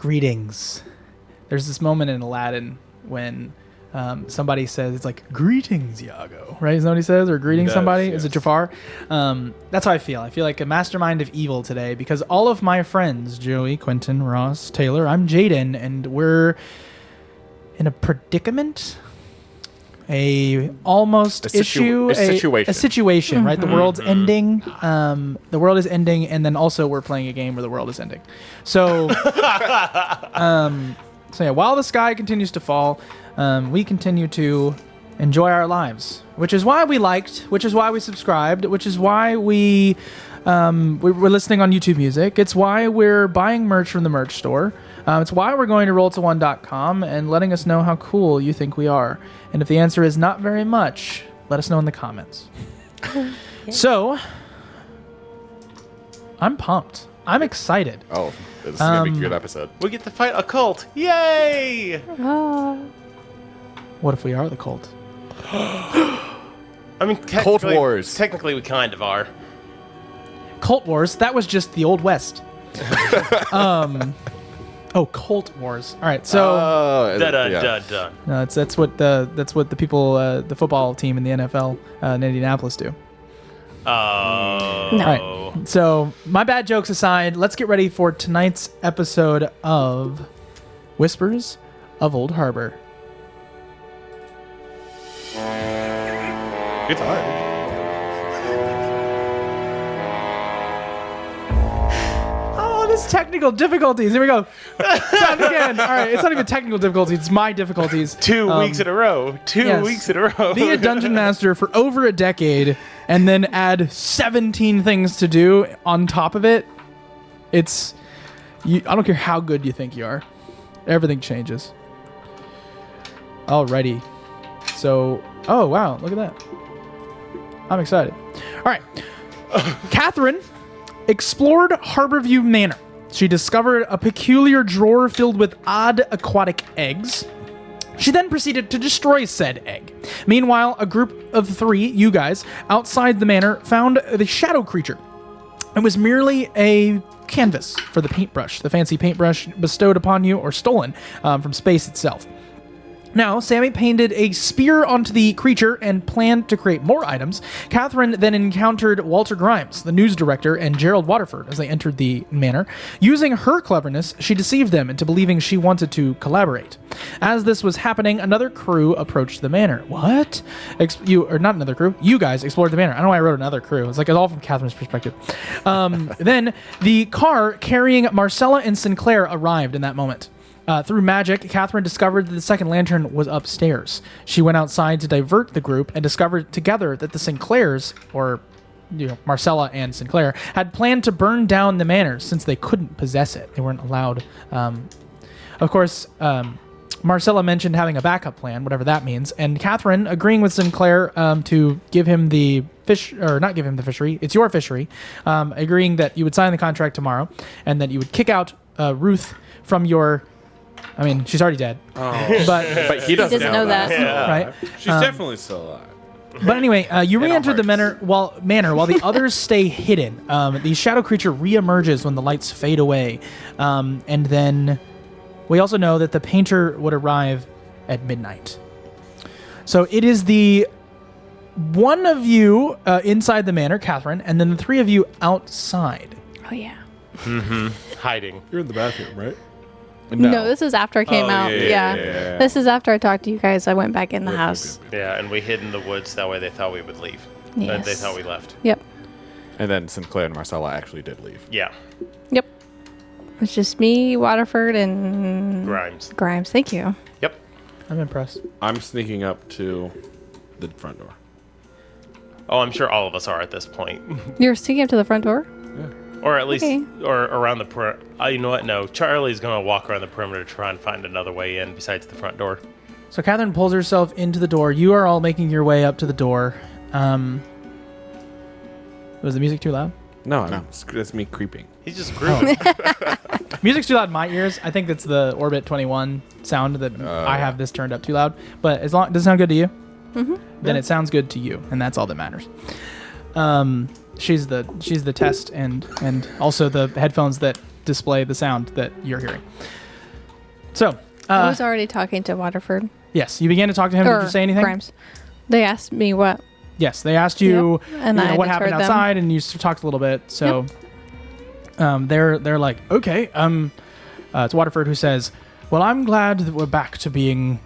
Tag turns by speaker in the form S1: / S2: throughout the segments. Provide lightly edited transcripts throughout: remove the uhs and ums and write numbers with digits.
S1: Greetings. There's this moment in Aladdin when somebody says, it's like, greetings, Iago, right? Is that what he says? Or greeting somebody? Yes. Is it Jafar? That's how I feel. I feel like a mastermind of evil today because all of my friends, Joey, Quentin, Ross, Taylor, I'm Jaden, and we're in a predicament, a situation, right? The world's ending. The world is ending, and then also we're playing a game where the world is ending. So, while the sky continues to fall, we continue to enjoy our lives, which is why we liked, which is why we subscribed, which is why we're listening on YouTube Music. It's why we're buying merch from the merch store. It's why we're going to roll21.com and letting us know how cool you think we are. And if the answer is not very much, let us know in the comments. So, I'm pumped. I'm excited.
S2: Oh, this is going to be a good episode.
S3: We get to fight a cult. Yay!
S1: What if we are the cult?
S3: I mean,
S2: Cult Wars.
S3: Technically, we kind of are.
S1: Cult Wars? That was just the Old West. Cult Wars. All right, so
S3: Dun.
S1: no, that's what the people, the football team in the NFL in Indianapolis do.
S3: No.
S1: All right. So, my bad jokes aside, let's get ready for tonight's episode of Whispers of Old Harbor.
S3: Good time.
S1: This technical difficulties. Here we go. Sound again. All right. It's not even technical difficulties. It's my difficulties.
S3: 2 weeks in a row. Two weeks in a row.
S1: Be a dungeon master for over a decade and then add 17 things to do on top of it. I don't care how good you think you are. Everything changes. Alrighty. So, oh wow, look at that. I'm excited. All right. Catherine explored Harborview Manor. She discovered a peculiar drawer filled with odd aquatic eggs. She then proceeded to destroy said egg. Meanwhile, a group of 3, you guys, outside the manor found the shadow creature. It was merely a canvas for the paintbrush, the fancy paintbrush bestowed upon you or stolen from space itself. Now, Sammy painted a spear onto the creature and planned to create more items. Catherine then encountered Walter Grimes, the news director, and Gerald Waterford as they entered the manor. Using her cleverness, she deceived them into believing she wanted to collaborate. As this was happening, another crew approached the manor. What? Not another crew. You guys explored the manor. I don't know why I wrote another crew. It's like it's all from Catherine's perspective. Then the car carrying Marcella and Sinclair arrived in that moment. Through magic, Catherine discovered that the second lantern was upstairs. She went outside to divert the group and discovered together that the Sinclairs, or Marcella and Sinclair, had planned to burn down the manor since they couldn't possess it. They weren't allowed. Of course, Marcella mentioned having a backup plan, whatever that means, and Catherine agreeing with Sinclair to give him the fish, or not give him the fishery, it's your fishery, agreeing that you would sign the contract tomorrow and that you would kick out Ruth from your... I mean, she's already dead.
S2: Oh. But he doesn't
S4: know that.
S3: Yeah.
S1: Right?
S5: She's definitely still alive.
S1: But anyway, you re-enter the manor while the others stay hidden. The shadow creature re-emerges when the lights fade away. And then we also know that the painter would arrive at midnight. So it is the one of you inside the manor, Catherine, and then the 3 of you outside.
S4: Oh, yeah.
S3: Mm-hmm. Hiding.
S5: You're in the bathroom, right?
S4: No, this is after I came out. Yeah. This is after I talked to you guys. I went back in the house.
S3: Yeah, and we hid in the woods. That way they thought we would leave.
S4: Yes.
S3: They thought we left.
S4: Yep.
S2: And then Sinclair and Marcella actually did leave.
S3: Yeah.
S4: Yep. It's just me, Waterford, and...
S3: Grimes.
S4: Thank you.
S3: Yep.
S1: I'm impressed.
S5: I'm sneaking up to the front door.
S3: Oh, I'm sure all of us are at this point.
S4: You're sneaking up to the front door?
S5: Yeah.
S3: Or at least, or around the perimeter. You know what? No, Charlie's going to walk around the perimeter to try and find another way in besides the front door.
S1: So Catherine pulls herself into the door. You are all making your way up to the door. Was the music too loud?
S5: No. That's me creeping.
S3: He's just grooving.
S1: Music's too loud in my ears. I think that's the Orbit 21 sound that I have this turned up too loud. But as long does it sound good to you?
S4: Mm-hmm.
S1: Then it sounds good to you, and that's all that matters. She's the test and also the headphones that display the sound that you're hearing. So,
S4: I was already talking to Waterford.
S1: yes, you began to talk to him. Did
S4: Or
S1: you say anything?
S4: Grimes. They asked me what.
S1: Yes, they asked you,
S4: Yep. And I
S1: what
S4: deterred
S1: happened
S4: them.
S1: outside, and you talked a little bit. So, they're like, okay. It's Waterford who says, "Well, I'm glad that we're back to being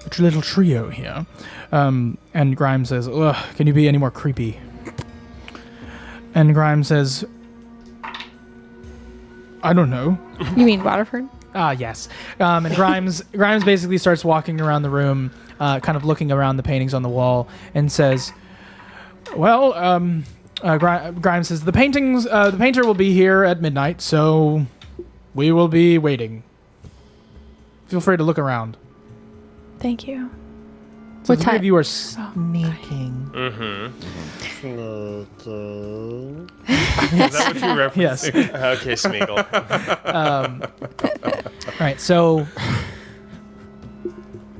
S1: a little trio here." And Grimes says, "Ugh, can you be any more creepy?" And Grimes says, "I don't know."
S4: You mean Waterford?
S1: Yes. And Grimes basically starts walking around the room, kind of looking around the paintings on the wall, and says, "Well, Grimes says the painter will be here at midnight, so we will be waiting. Feel free to look around."
S4: Thank you.
S1: So
S4: What
S1: the three of
S4: time?
S1: you are sneaking.
S3: Is that what you referenced?
S1: Yes.
S3: Okay, Smeagol.
S1: All right. So,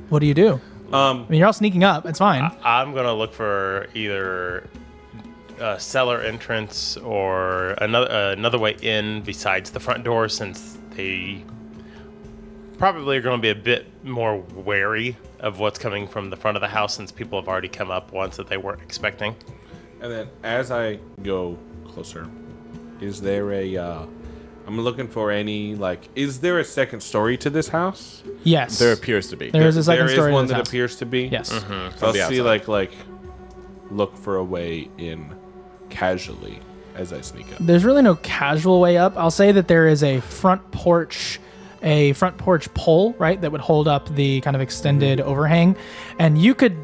S1: what do you do? I mean, you're all sneaking up. It's fine.
S3: I'm gonna look for either a cellar entrance or another way in besides the front door, since they probably are going to be a bit more wary of what's coming from the front of the house, since people have already come up once that they weren't expecting.
S5: And then as I go closer, is there a... I'm looking for any, like... Is there a second story to this house?
S1: Yes.
S2: There appears to be.
S1: There is a second
S5: There
S1: story.
S5: is
S1: to
S5: one
S1: this
S5: that
S1: house.
S5: appears to be?
S1: Yes.
S5: So I'll
S2: the
S5: see,
S2: outside.
S5: look for a way in casually as I sneak up.
S1: There's really no casual way up. I'll say that there is a front porch pole, right, that would hold up the kind of extended overhang, and you could,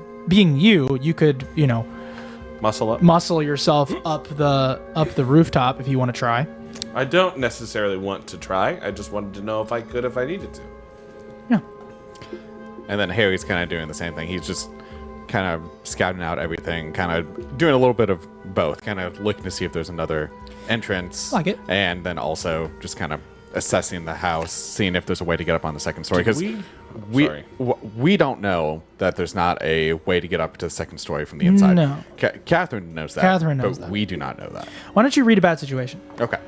S5: Muscle up?
S1: muscle yourself up the rooftop if you want to try.
S5: I don't necessarily want to try. I just wanted to know if I could, if I needed to.
S1: Yeah.
S2: And then Harry's kind of doing the same thing. He's just kind of scouting out everything, kind of doing a little bit of both, kind of looking to see if there's another entrance.
S1: Like it.
S2: And then also just kind of assessing the house, seeing if there's a way to get up on the second story. Because
S5: Sorry.
S2: we don't know that there's not a way to get up to the second story from the inside.
S1: No.
S2: Catherine knows that.
S1: Catherine knows
S2: but
S1: that.
S2: we do not know that.
S1: Why don't you read a bad situation?
S2: Okay.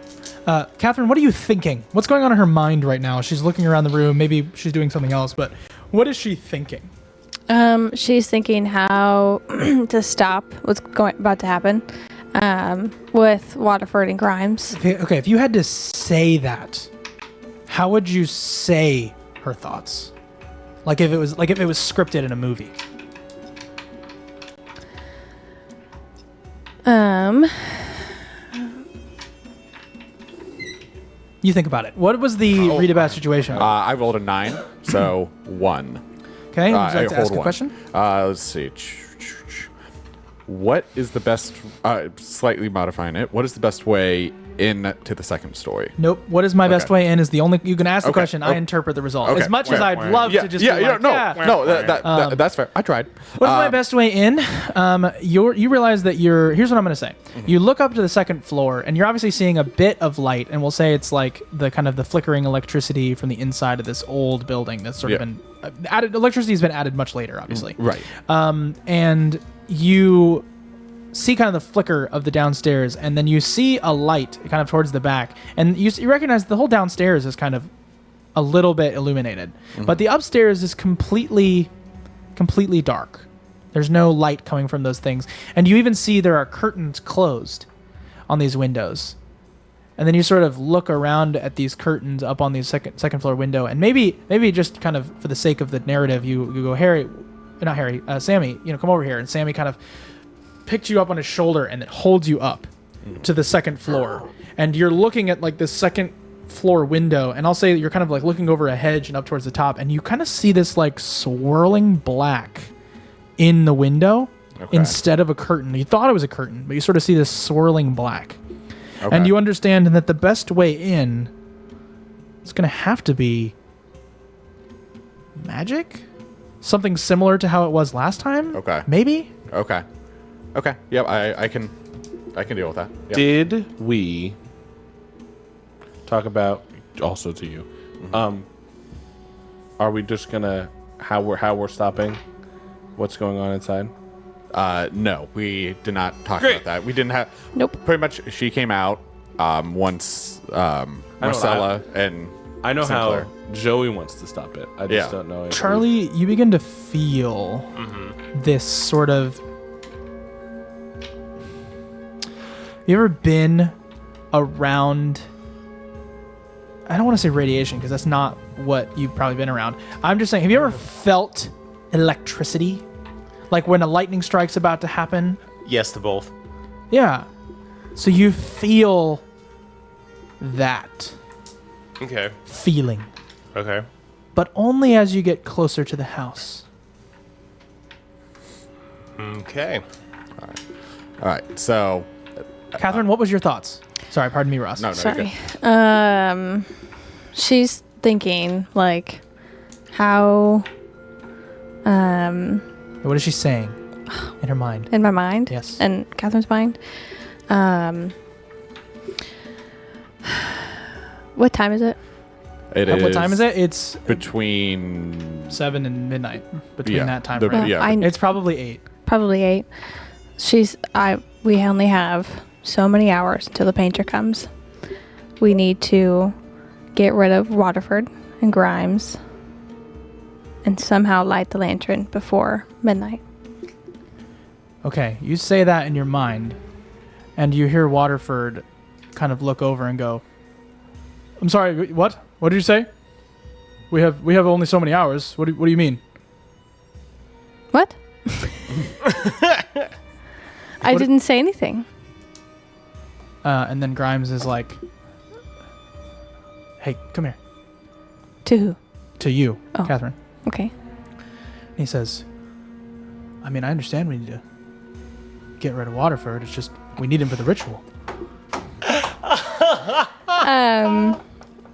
S1: Catherine, what are you thinking? What's going on in her mind right now? She's looking around the room. Maybe she's doing something else, but what is she thinking?
S4: She's thinking how to stop what's about to happen with Waterford and Grimes.
S1: Okay, if you had to say that, how would you say her thoughts? Like if it was scripted in a movie. You think about it. What was the read about situation?
S2: I rolled a 9, so 1.
S1: Okay, would you like
S2: I
S1: to
S2: hold
S1: ask a
S2: one.
S1: question?
S2: Let's see. What is the best, slightly modifying it, what is the best way in to the second story?
S1: Nope. What is my best
S2: Okay.
S1: way in is the only... You can ask the
S2: Okay.
S1: question. I
S2: Okay.
S1: interpret the result.
S2: Okay.
S1: As much as I'd love to just be like,
S2: that's fair. I tried.
S1: What's my best way in? You realize that here's what I'm going to say. You look up to the second floor, and you're obviously seeing a bit of light, and we'll say it's like the kind of the flickering electricity from the inside of this old building that's sort of been added. Electricity has been added much later, obviously.
S2: Right.
S1: And you see kind of the flicker of the downstairs, and then you see a light kind of towards the back, and you recognize the whole downstairs is kind of a little bit illuminated, but the upstairs is completely dark. There's no light coming from those things, and you even see there are curtains closed on these windows. And then you sort of look around at these curtains up on the second floor window, and maybe just kind of for the sake of the narrative, you go, Sammy, come over here, and Sammy kind of picks you up on his shoulder and then holds you up to the second floor, and you're looking at like this second floor window, and I'll say that you're kind of like looking over a hedge and up towards the top, and you kind of see this like swirling black in the window instead of a curtain. You thought it was a curtain, but you sort of see this swirling black.
S2: Okay.
S1: And you understand that the best way in is going to have to be magic? Something similar to how it was last time?
S2: Okay.
S1: Maybe?
S2: Okay. Yep, I can deal with that. Yep.
S5: Did we talk about, also to you, are we just gonna how we're stopping what's going on inside?
S2: No, we did not talk
S5: Great.
S2: about that. We didn't have.
S4: Nope.
S2: Pretty much, she came out once Marcella and
S5: I know
S2: simpler.
S5: how Joey wants to stop it. I just don't know.
S1: Charlie, you begin to feel this sort of. You ever been around? I don't want to say radiation because that's not what you've probably been around. I'm just saying, have you ever felt electricity? Like when a lightning strike's about to happen?
S3: Yes to both.
S1: Yeah. So you feel that
S3: Okay.
S1: feeling,
S3: Okay.
S1: but only as you get closer to the house.
S3: Okay.
S2: All right. So
S1: Catherine, what was your thoughts? Sorry, pardon me, Ross.
S2: no, you're good.
S4: Sorry. She's thinking like how
S1: What is she saying in her mind?
S4: in my mind.
S1: Yes.
S4: In Catherine's mind. What time is it?
S1: What time is it? It's
S2: Between
S1: 7 and midnight. Between that time frame.
S2: yeah.
S1: It's probably 8.
S4: Probably 8. We only have so many hours until the painter comes. We need to get rid of Waterford and Grimes and somehow light the lantern before midnight.
S1: Okay, you say that in your mind, and you hear Waterford kind of look over and go, "I'm sorry, what? What did you say? We have only so many hours. What do you mean?"
S4: What? I didn't say anything.
S1: And then Grimes is like, "Hey, come here."
S4: To who?
S1: To you,
S4: Oh.
S1: Catherine.
S4: Okay.
S1: And he says, "I mean, I understand we need to get rid of Waterford. It's just we need him for the ritual."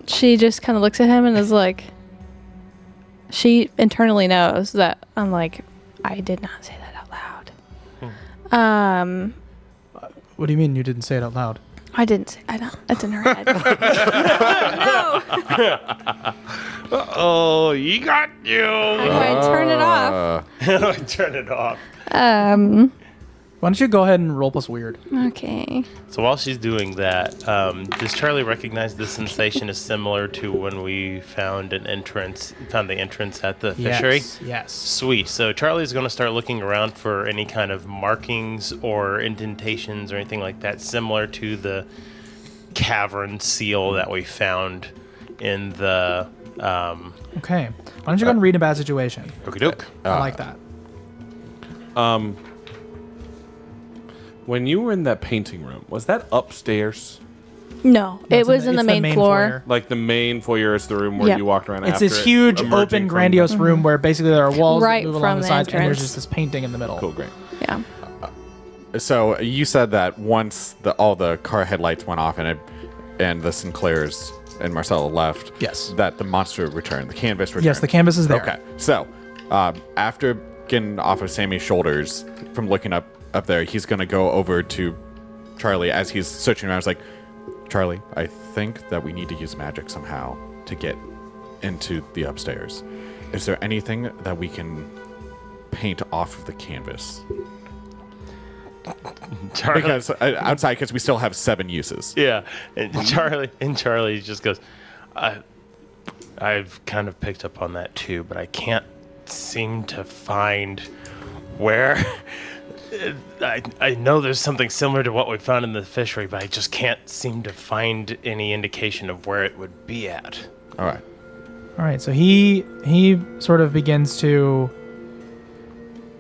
S4: She just kind of looks at him and is like, she internally knows that I'm like, I did not say that out loud.
S1: What do you mean you didn't say it out loud?
S4: I didn't say, I don't, that's in her head. No.
S3: Oh, you got you.
S4: How do I turn it off?
S3: Turn it off.
S1: Why don't you go ahead and roll plus weird?
S4: Okay.
S3: So while she's doing that, does Charlie recognize the sensation is similar to when we found the entrance at the fishery?
S1: Yes.
S3: Sweet. So Charlie's going to start looking around for any kind of markings or indentations or anything like that, similar to the cavern seal that we found in the.
S1: Okay. Why don't you go and read a bad situation?
S3: Okie doke.
S1: I like that.
S5: When you were in that painting room, was that upstairs?
S4: No, it
S1: It's
S4: was in the
S1: it's
S4: main floor.
S1: foyer.
S5: Like the main foyer is the room where
S4: Yeah.
S5: you walked around
S1: It's
S5: after
S1: this
S5: it,
S1: huge,
S5: emerging
S1: open,
S5: from-
S1: grandiose room where basically there are walls
S4: Right
S1: that move
S4: from
S1: along the
S4: the
S1: sides, and there's
S4: entrance.
S1: just this painting in the middle.
S5: Cool, great.
S4: Yeah.
S2: So you said that once all the car headlights went off and the Sinclairs and Marcella left,
S1: Yes.
S2: that the monster returned, the canvas returned.
S1: Yes, the canvas is there.
S2: Okay, so after getting off of Sammy's shoulders from looking up there, he's going to go over to Charlie as he's searching around. He's like, "Charlie, I think that we need to use magic somehow to get into the upstairs. Is there anything that we can paint off of the canvas?"
S3: Charlie,
S2: Because outside, because we still have 7 uses.
S3: yeah, and Charlie just goes, I've kind of picked up on that too, but I can't seem to find where. I know there's something similar to what we found in the fishery, but I just can't seem to find any indication of where it would be at.
S2: All right.
S1: All right, so he sort of begins to.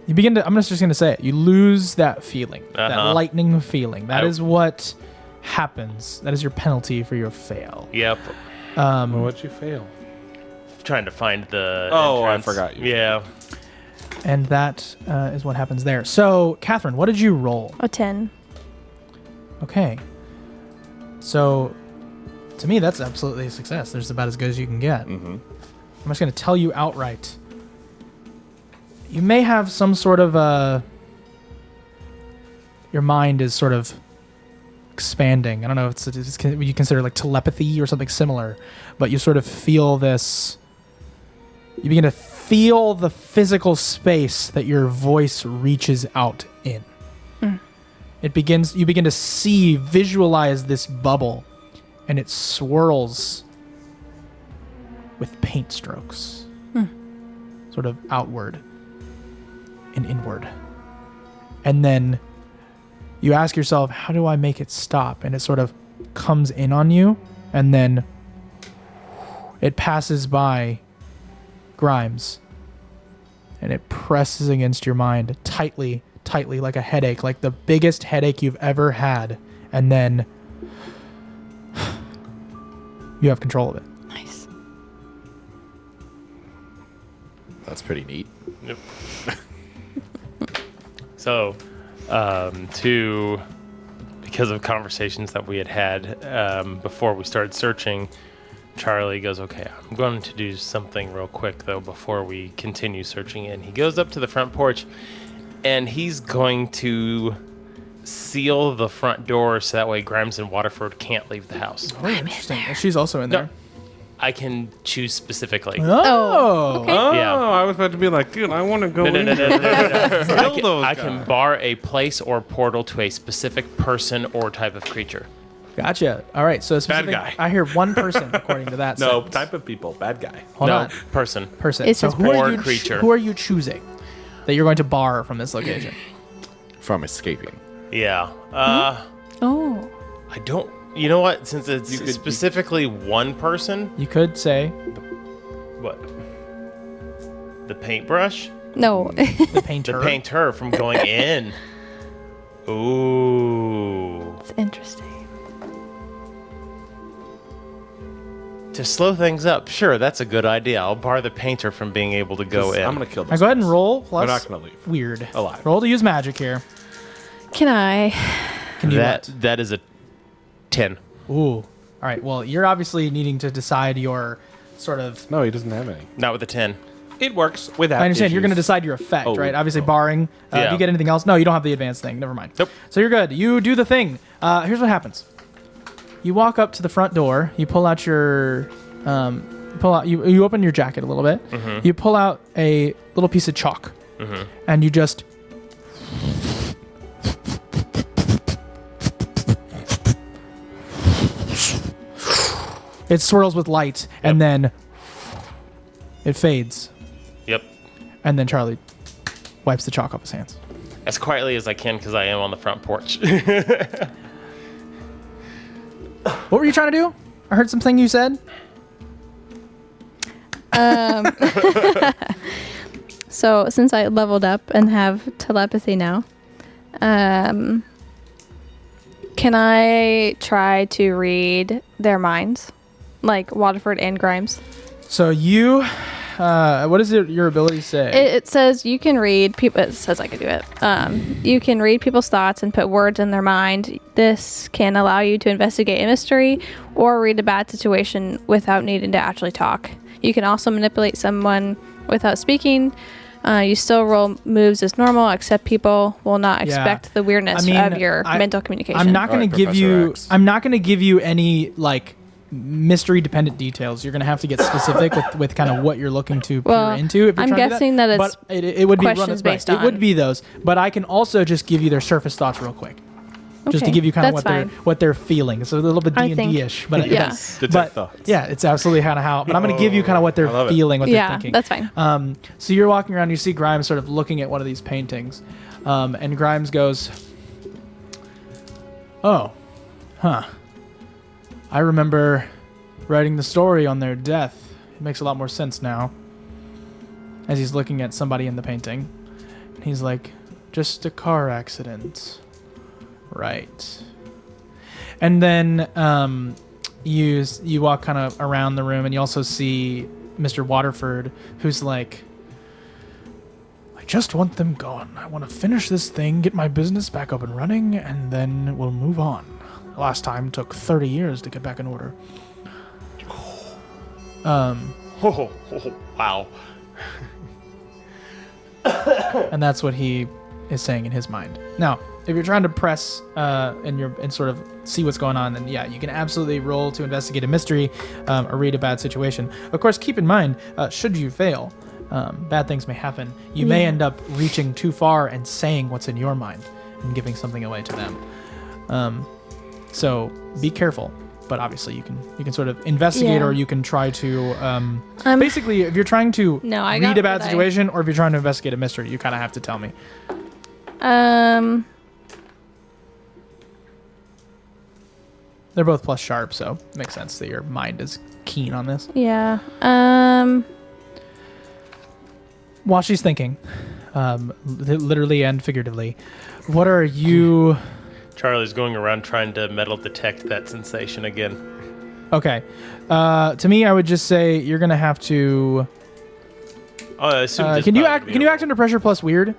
S1: You begin to. I'm just going to say it. You lose that feeling, that lightning feeling. That is what happens. That is your penalty for your fail.
S3: Yep.
S5: Well, what'd you fail?
S3: Trying to find the.
S5: Oh, I
S3: entrance.
S5: forgot you.
S3: Yeah.
S1: And that is what happens there. So, Catherine, what did you roll?
S4: A 10.
S1: Okay. So, to me, that's absolutely a success. There's about as good as you can get.
S2: Mm-hmm.
S1: I'm just going to tell you outright. You may have some sort of your mind is sort of expanding. I don't know if it's what you consider like telepathy or something similar, but you sort of feel this. You begin to feel the physical space that your voice reaches out in. You begin to visualize this bubble, and it swirls with paint strokes, sort of outward and inward. And then you ask yourself, how do I make it stop? And it sort of comes in on you, and then it passes by Grimes, and it presses against your mind tightly, like a headache, like the biggest headache you've ever had. And then you have control of it.
S4: Nice.
S2: That's pretty neat.
S3: Yep. So, because of conversations that we had before we started searching, Charlie goes, okay, I'm going to do something real quick, though, before we continue searching. And he goes up to the front porch, and he's going to seal the front door so that way Grimes and Waterford can't leave the house.
S1: Oh, interesting. She's also in there.
S3: I can choose specifically.
S1: Oh.
S4: Okay.
S3: Yeah.
S5: I was about to be like, dude, I want to go
S3: No.
S5: in.
S3: I can bar a place or portal to a specific person or type of creature.
S1: Gotcha. All right. So specific,
S5: guy.
S1: I hear one person according to that.
S5: No,
S1: sentence.
S5: type of people, bad guy.
S1: Hold
S3: no,
S1: on.
S3: person.
S1: Person.
S4: It
S1: So
S4: says
S1: who are
S3: or
S1: you
S3: creature.
S1: Who are you choosing that you're going to bar from this location?
S2: From escaping.
S3: Yeah.
S4: Oh.
S3: I don't. You know what? Since it's
S5: You could-
S3: specifically one person,
S1: You could say
S3: what? The paintbrush?
S4: No.
S1: the painter.
S3: The painter from going in. Ooh.
S4: It's interesting.
S3: To slow things up, sure, that's a good idea. I'll bar the painter from being able to go in.
S5: I'm going to kill
S1: All
S5: this.
S1: right, go ahead and roll. Plus,
S5: We're not going to leave.
S1: weird.
S5: Alive.
S1: Roll to use magic here.
S4: Can I?
S1: Can you
S3: That is a 10.
S1: what? Ooh. All right. Well, you're obviously needing to decide your sort of.
S5: No, he doesn't have any.
S3: Not with a 10.
S5: It works without
S1: I understand. You're going to
S5: issues.
S1: decide your effect,
S5: Oh,
S1: right? Obviously,
S5: oh.
S1: barring. Do
S3: Yeah.
S1: you get anything else? No, you don't have the advanced thing. Never mind.
S3: Nope.
S1: So you're good. You do the thing. Here's what happens. You walk up to the front door. You pull out your. You open your jacket a little bit. You pull out a little piece of chalk, and you just. It swirls with light, and then it fades,
S3: Yep.
S1: and then Charlie wipes the chalk off his hands.
S3: As quietly as I can because I am on the front porch.
S1: What were you trying to do? I heard something you said.
S4: So since I leveled up and have telepathy now, can I try to read their minds, like Waterford and Grimes?
S1: So you, what does your ability say?
S4: It says you can read people. It says I can do it. You can read people's thoughts and put words in their mind. This can allow you to investigate a mystery or read a bad situation without needing to actually talk. You can also manipulate someone without speaking. You still roll moves as normal, except people will not expect the weirdness of your mental communication.
S1: I'm not going
S2: Alright,
S1: to give
S2: Professor
S1: you.
S2: X.
S1: I'm not going to give you any like mystery dependent details. You're going to have to get specific with kind of what you're looking to peer
S4: Well,
S1: into. If you're
S4: I'm
S1: trying to do
S4: guessing that it's
S1: but it would be
S4: questions based
S1: It would
S4: on-
S1: be those, but I can also just give you their surface thoughts real quick, just to
S4: Okay,
S1: give you kind of
S4: that's
S1: what they're feeling. It's a little bit
S4: I
S1: D&D
S4: think-
S1: ish, but
S4: yeah.
S5: Detect
S1: but
S5: thoughts.
S1: yeah, it's absolutely kind of how. But I'm going to give you kind of what they're
S5: I love it.
S1: feeling, what they're
S4: Yeah,
S1: thinking.
S4: that's fine.
S1: So you're walking around, you see Grimes sort of looking at one of these paintings, and Grimes goes, "Oh, huh. I remember writing the story on their death. It makes a lot more sense now." As he's looking at somebody in the painting, he's like, "Just a car accident, right?" And then you walk kind of around the room, and you also see Mr. Waterford, who's like, "I just want them gone. I want to finish this thing, get my business back up and running, and then we'll move on. Last time took 30 years to get back in order."
S3: Wow.
S1: And that's what he is saying in his mind. Now, if you're trying to press and sort of see what's going on, then yeah, you can absolutely roll to investigate a mystery or read a bad situation. Of course, keep in mind, should you fail, bad things may happen. You may end up reaching too far and saying what's in your mind and giving something away to them. So be careful. but obviously you can sort of investigate,
S4: Yeah.
S1: or you can try to basically, if you're trying to
S4: No, I
S1: read
S4: got
S1: a bad
S4: what I-
S1: situation, or if you're trying to investigate a mystery, you kind of have to tell me. They're both plus sharp, so it makes sense that your mind is keen on this.
S4: Yeah.
S1: While she's thinking, literally and figuratively, what are you?
S3: Charlie's going around trying to metal detect that sensation again.
S1: Okay, to me, I would just say you're gonna have to.
S3: Oh, I assume this
S1: Can you
S3: probably
S1: act?
S3: be
S1: Can
S3: a
S1: you act
S3: roll.
S1: under pressure plus weird?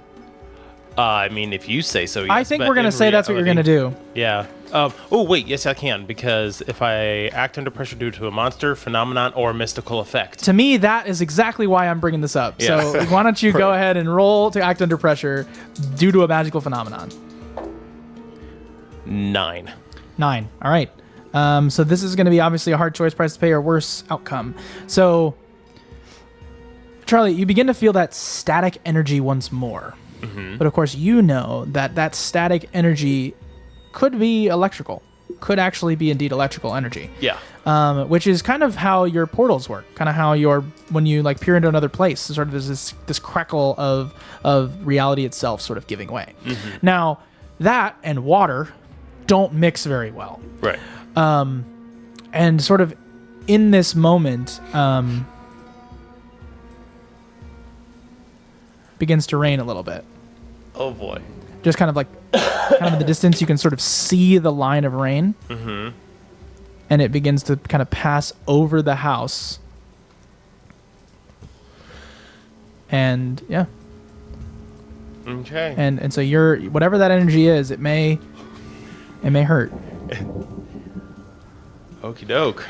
S3: I mean, if you say so, yes.
S1: I think
S3: but
S1: we're gonna
S3: in
S1: say that's what you're gonna
S3: reality-
S1: do.
S3: Yeah. Oh, wait. Yes, I can, because if I act under pressure due to a monster, phenomenon, or mystical effect.
S1: To me, that is exactly why I'm bringing this up.
S3: Yeah.
S1: So why don't you go ahead and roll to act under pressure due to a magical phenomenon?
S3: 9.
S1: 9. All right. So this is going to be obviously a hard choice, price to pay, or worse outcome. So, Charlie, you begin to feel that static energy once more. But of course, you know that that static energy could be electrical, could actually be indeed electrical energy.
S3: Yeah.
S1: Which is kind of how your portals work, kind of how when you like peer into another place, sort of there's this crackle of reality itself sort of giving way. Now, that and water don't mix very well.
S3: Right.
S1: And sort of in this moment, begins to rain a little bit.
S3: Oh, boy.
S1: Just kind of like, kind of in the distance, you can sort of see the line of rain. And it begins to kind of pass over the house. And yeah.
S3: Okay.
S1: And so you're, whatever that energy is, it may hurt.
S3: Okie doke.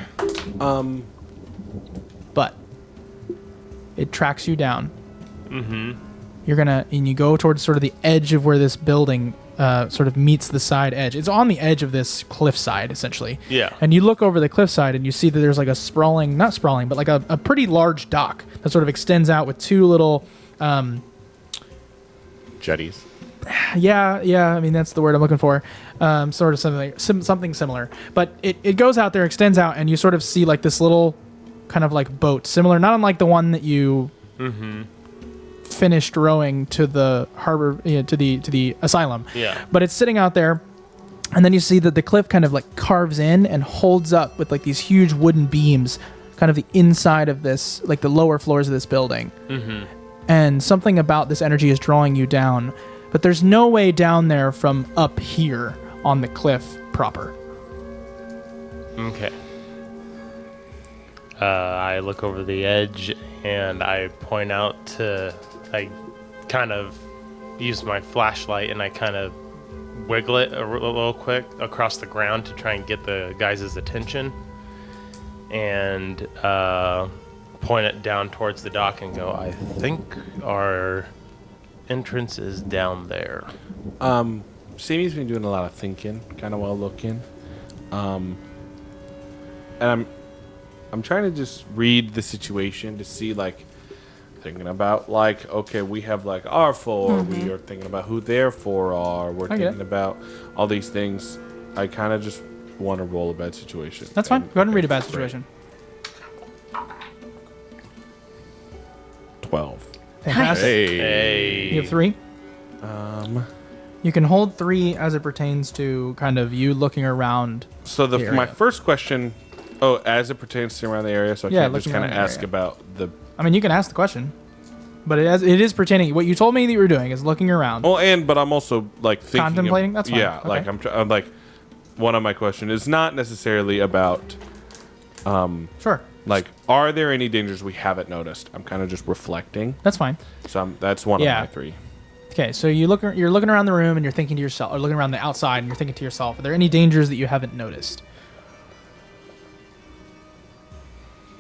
S1: But it tracks you down. And you go towards sort of the edge of where this building sort of meets the side edge. It's on the edge of this cliffside, essentially.
S3: Yeah.
S1: And you look over the cliffside and you see that there's like a not sprawling, but like a pretty large dock that sort of extends out with two little,
S2: Jetties.
S1: yeah, I mean, that's the word I'm looking for. Sort of something similar. But it goes out there, extends out, and you sort of see like this little kind of like boat, similar, not unlike the one that you finished rowing to the harbor, to the asylum.
S3: Yeah.
S1: But it's sitting out there, and then you see that the cliff kind of like carves in and holds up with like these huge wooden beams, kind of the inside of this, like the lower floors of this building. And something about this energy is drawing you down, but there's no way down there from up here on the cliff proper.
S3: Okay. I look over the edge and I point out I kind of use my flashlight and I kind of wiggle it a little quick across the ground to try and get the guys' attention, and point it down towards the dock and go, I think our entrance is down there.
S5: Sammy's been doing a lot of thinking, kind of while looking. And I'm trying to just read the situation to see, like, thinking about, like, okay, we have, like, our four. We are thinking about who their four are. We're
S1: I get
S5: thinking
S1: it.
S5: about all these things. I kind of just want to roll a bad situation.
S1: That's fine. Go ahead and read a bad
S5: great.
S1: situation.
S5: 12.
S1: Fantastic.
S3: Hey.
S1: You have 3. You can hold 3 as it pertains to kind of you looking around.
S5: So
S1: The
S5: my
S1: area.
S5: first question, as it pertains to around the area, so I
S1: Yeah,
S5: can't just
S1: looking
S5: kind of
S1: around the
S5: ask
S1: area.
S5: about the...
S1: I mean, you can ask the question, but it is pertaining. What you told me that you were doing is looking around.
S5: Oh, but I'm also, like, thinking...
S1: Contemplating? That's fine.
S5: Yeah,
S1: Okay.
S5: like, I'm like, one of my questions is not necessarily about...
S1: Sure,
S5: Like, are there any dangers we haven't noticed? I'm kind of just reflecting.
S1: that's fine.
S5: So that's one
S1: Yeah.
S5: of my 3.
S1: Okay, so you're looking around the room and you're thinking to yourself, or looking around the outside and you're thinking to yourself, are there any dangers that you haven't noticed?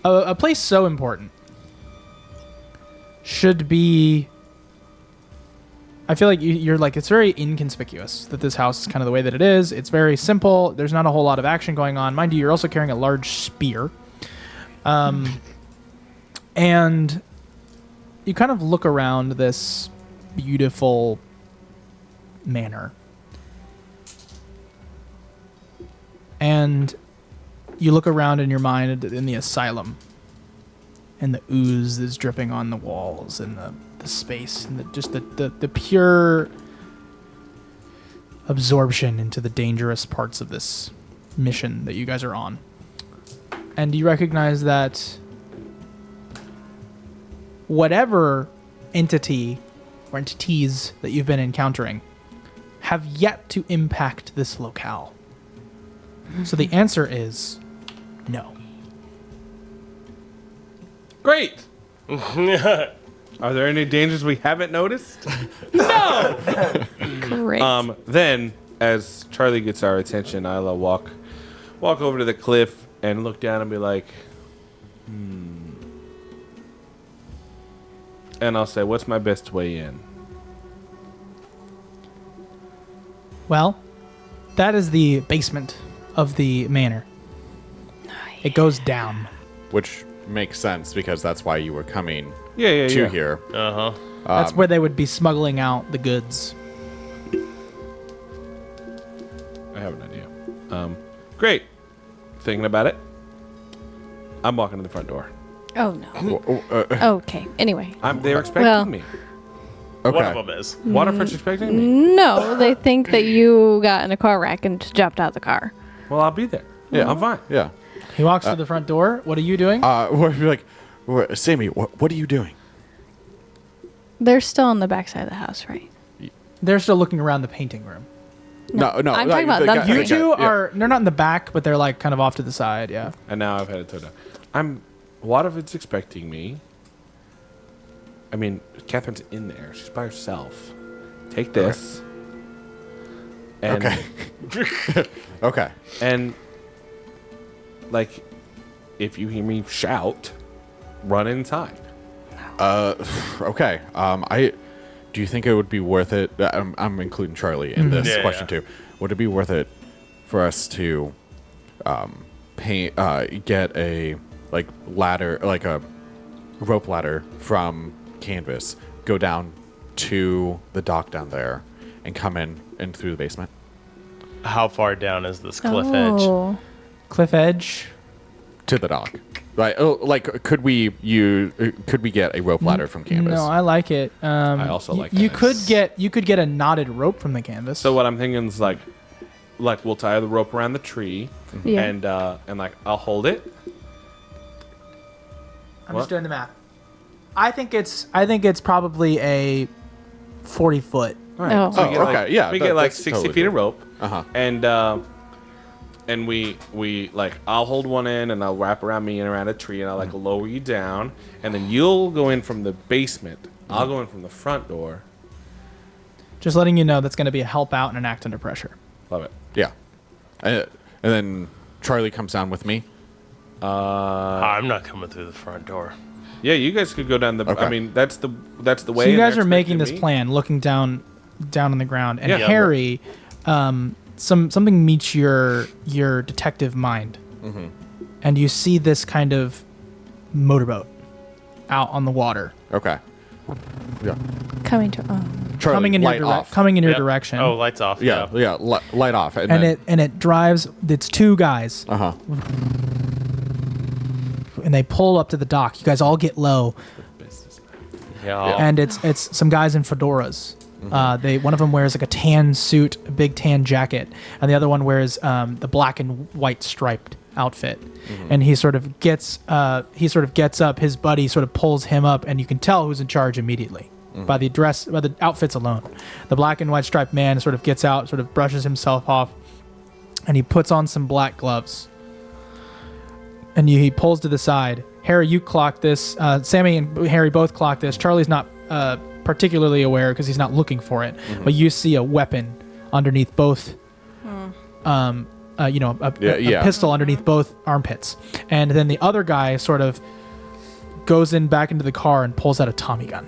S1: A place so important should be. I feel like you're like, it's very inconspicuous that this house is kind of the way that it is. It's very simple. There's not a whole lot of action going on. Mind you, you're also carrying a large spear. And you kind of look around this beautiful manor. And you look around in your mind in the asylum, and the ooze is dripping on the walls, and the space, and the pure absorption into the dangerous parts of this mission that you guys are on. And you recognize that whatever entity or entities that you've been encountering have yet to impact this locale. So the answer is no.
S5: Great. Are there any dangers we haven't noticed? No.
S4: Great.
S5: Then, as Charlie gets our attention, I'll walk over to the cliff and look down and be like, And I'll say, what's my best way in?
S1: Well, that is the basement of the manor. It goes down.
S2: Which makes sense because that's why you were coming
S5: Yeah.
S2: to here.
S1: That's where they would be smuggling out the goods.
S5: I have an idea. Great. Thinking about it, I'm walking to the front door.
S4: oh no. Okay. Anyway.
S5: They're expecting
S4: Well-
S5: me.
S2: Okay.
S3: One of them is.
S5: Waterford's expecting me.
S4: No, they think that you got in a car wreck and just jumped out of the car.
S5: Well, I'll be there.
S2: Yeah.
S5: I'm fine.
S2: Yeah.
S1: He walks through the front door. What are you doing?
S2: We're like, Sammy, what are you doing?
S4: They're still on the backside of the house, right?
S1: They're still looking around the painting room.
S2: No.
S4: I'm talking about them
S1: You
S4: three.
S1: two are, they're not in the back, but they're like kind of off to the side, yeah.
S5: And now I've had it towed down. Waterford's expecting me. I mean, Catherine's in there. She's by herself. Take this. And,
S2: Okay. Okay.
S5: And, like, if you hear me shout, run inside.
S2: Okay. Do you think it would be worth it? I'm including Charlie in this
S3: Yeah,
S2: question
S3: yeah.
S2: too. Would it be worth it for us to get a ladder, like a rope ladder from canvas, go down to the dock down there, and come in through the basement?
S3: How far down is this cliff edge?
S4: Oh.
S1: Cliff edge.
S2: To the dock. Right. Oh, like could we get a rope ladder from canvas?
S1: No, I like it. I
S5: also like
S1: You
S5: that.
S1: could get a knotted rope from the canvas.
S5: So what I'm thinking is like we'll tie the rope around the tree,
S4: Yeah.
S5: and like I'll hold it.
S1: I'm
S5: what?
S1: just doing the math. I think it's probably a 40-foot.
S5: All right.
S4: Oh.
S5: So we get, like,
S2: okay, yeah,
S5: We get like
S2: that's
S5: 60
S2: totally
S5: feet of
S2: doable.
S5: rope,
S2: Uh-huh.
S5: and we like I'll hold one end and I'll wrap around me and around a tree and I'll like lower you down, and then you'll go in from the basement. I'll go in from the front door.
S1: Just letting you know that's going to be a help out and an act under pressure.
S5: Love it.
S2: Yeah. And then Charlie comes down with me.
S3: I'm not coming through the front door.
S5: Yeah, you guys could go down the.
S2: Okay.
S5: I mean, that's the way.
S1: So you
S5: and
S1: guys
S5: they're
S1: are making this
S5: expecting me.
S1: plan, looking down on the ground, and
S5: Yeah.
S1: Harry, something meets your detective mind, and you see this kind of motorboat out on the water,
S2: Okay. Yeah.
S4: Coming to. Oh.
S2: Charlie,
S1: coming in
S2: light off.
S1: your
S3: Yep.
S1: direction.
S3: Oh, lights off.
S2: Yeah. Yeah. Light off.
S1: and
S2: then,
S1: it drives. It's two guys,
S2: Uh-huh.
S1: and they pull up to the dock. You guys all get low,
S3: Yeah.
S1: and it's some guys in fedoras. One of them wears like a tan suit, a big tan jacket, and the other one wears the black and white striped outfit. And he sort of gets up. His buddy sort of pulls him up, and you can tell who's in charge immediately by the dress, by the outfits alone. The black and white striped man sort of gets out, sort of brushes himself off, and he puts on some black gloves. And he pulls to the side. Harry, you clock this. Sammy and Harry both clock this. Charlie's not particularly aware because he's not looking for it. But you see a weapon underneath both. A pistol underneath both armpits. And then the other guy sort of goes back into the car and pulls out a Tommy gun.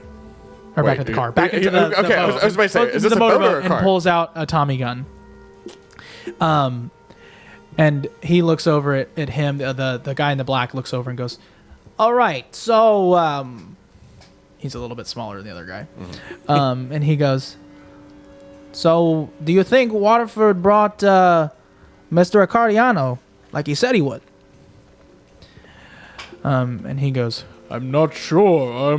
S1: Or back
S2: Wait,
S1: into the car. Back into the
S2: okay, I
S1: boat.
S2: was about to say,
S1: Goes
S2: is
S1: into
S2: this
S1: the
S2: a boat or
S1: motorboat
S2: a car?
S1: and pulls out a Tommy gun. And he looks over at him. The guy in the black looks over and goes, "All right, so he's a little bit smaller than the other guy." And he goes, "So do you think Waterford brought Mr. Accardiano like he said he would?" And he goes, I'm not sure.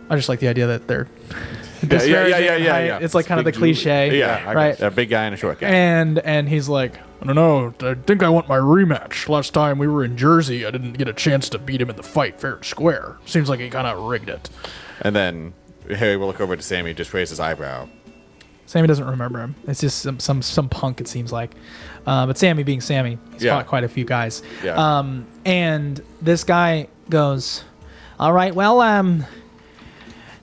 S1: I just like the idea that they're
S2: Yeah.
S1: It's like kind of the cliche.
S2: Yeah,
S1: right.
S2: A big guy and a short guy.
S1: And he's like, I don't know. I think I want my rematch. Last time we were in Jersey, I didn't get a chance to beat him in the fight fair and square. Seems like he kind of rigged it.
S2: And then Harry will look over to Sammy, just raise his eyebrow.
S1: Sammy doesn't remember him. It's just some punk, it seems like. But Sammy being Sammy, he's fought quite a few guys.
S2: Yeah.
S1: And this guy goes, all right, well,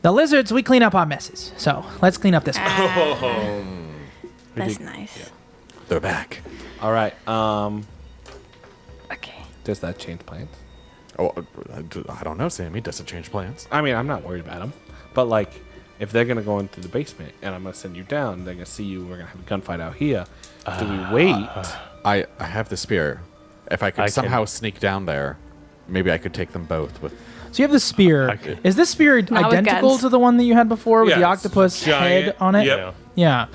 S1: the lizards, we clean up our messes. So let's clean up this one.
S4: That's nice.
S2: They're back.
S5: All right.
S4: Okay.
S5: Does that change plans?
S2: Oh, I don't know, Sammy. Does it change plans?
S5: I mean, I'm not worried about them. But, like, if they're going to go into the basement and I'm going to send you down, they're going to see you, we're going to have a gunfight out here. Do we wait?
S2: I have the spear. If I could somehow sneak down there, maybe I could take them both with...
S1: So you have the spear. Is this spear
S4: with
S1: identical
S4: guns.
S1: to the one that you had before with
S5: Yeah,
S1: the
S5: it's
S1: octopus
S5: giant.
S1: head on it?
S5: Yep.
S1: Yeah.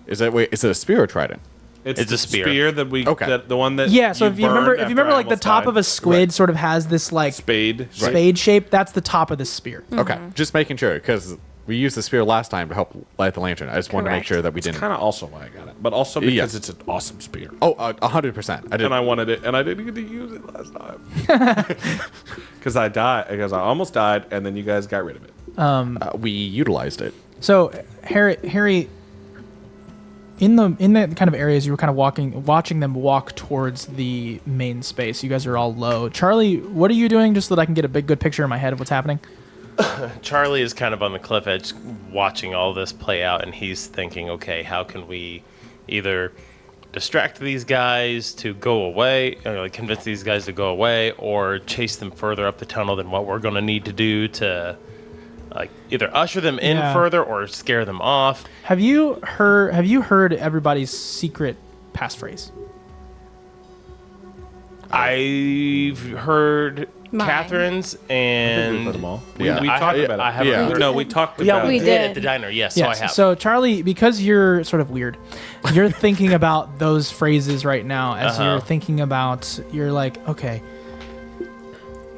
S2: Is it a spear or trident?
S3: It's a
S5: the
S3: spear.
S5: that we...
S2: Okay.
S5: That, the one that
S1: Yeah, so if you
S5: burned
S1: remember
S5: after I
S1: like the
S5: almost
S1: top
S5: died.
S1: of a squid
S5: Right.
S1: sort of has this like
S5: Spade.
S1: spade shape, that's the top of the spear.
S2: Okay, just making sure, because we used the spear last time to help light the lantern. I just wanted to make
S4: Correct.
S2: sure that we didn't...
S5: Kind of also why I got it. But also because it's an awesome spear.
S2: Oh, 100%. I did.
S5: And I wanted it, and I didn't get to use it last time. Because I died. Because I almost died, and then you guys got rid of it.
S2: we utilized it.
S1: So Harry, in that kind of areas you were kind of watching them walk towards the main space. You guys are all low. Charlie, what are you doing just so that I can get a good picture in my head of what's happening?
S3: Charlie is kind of on the cliff edge watching all this play out, and he's thinking, okay, how can we either distract these guys to go away, convince these guys to go away, or chase them further up the tunnel than what we're going to need to do to either usher them in further or scare them off.
S1: Have you heard everybody's secret passphrase?
S3: I've heard
S4: Mine.
S3: Catherine's,
S5: We
S3: and
S5: put them all.
S2: Yeah.
S5: We talked about it.
S3: I haven't
S2: Yeah.
S3: heard
S5: No,
S3: it.
S5: we talked
S3: Yeah,
S5: about
S3: we
S5: it.
S3: did at the diner. Yes, so I have.
S1: So Charlie, because you're sort of weird, you're thinking about those phrases right now as you're thinking about. You're like, okay,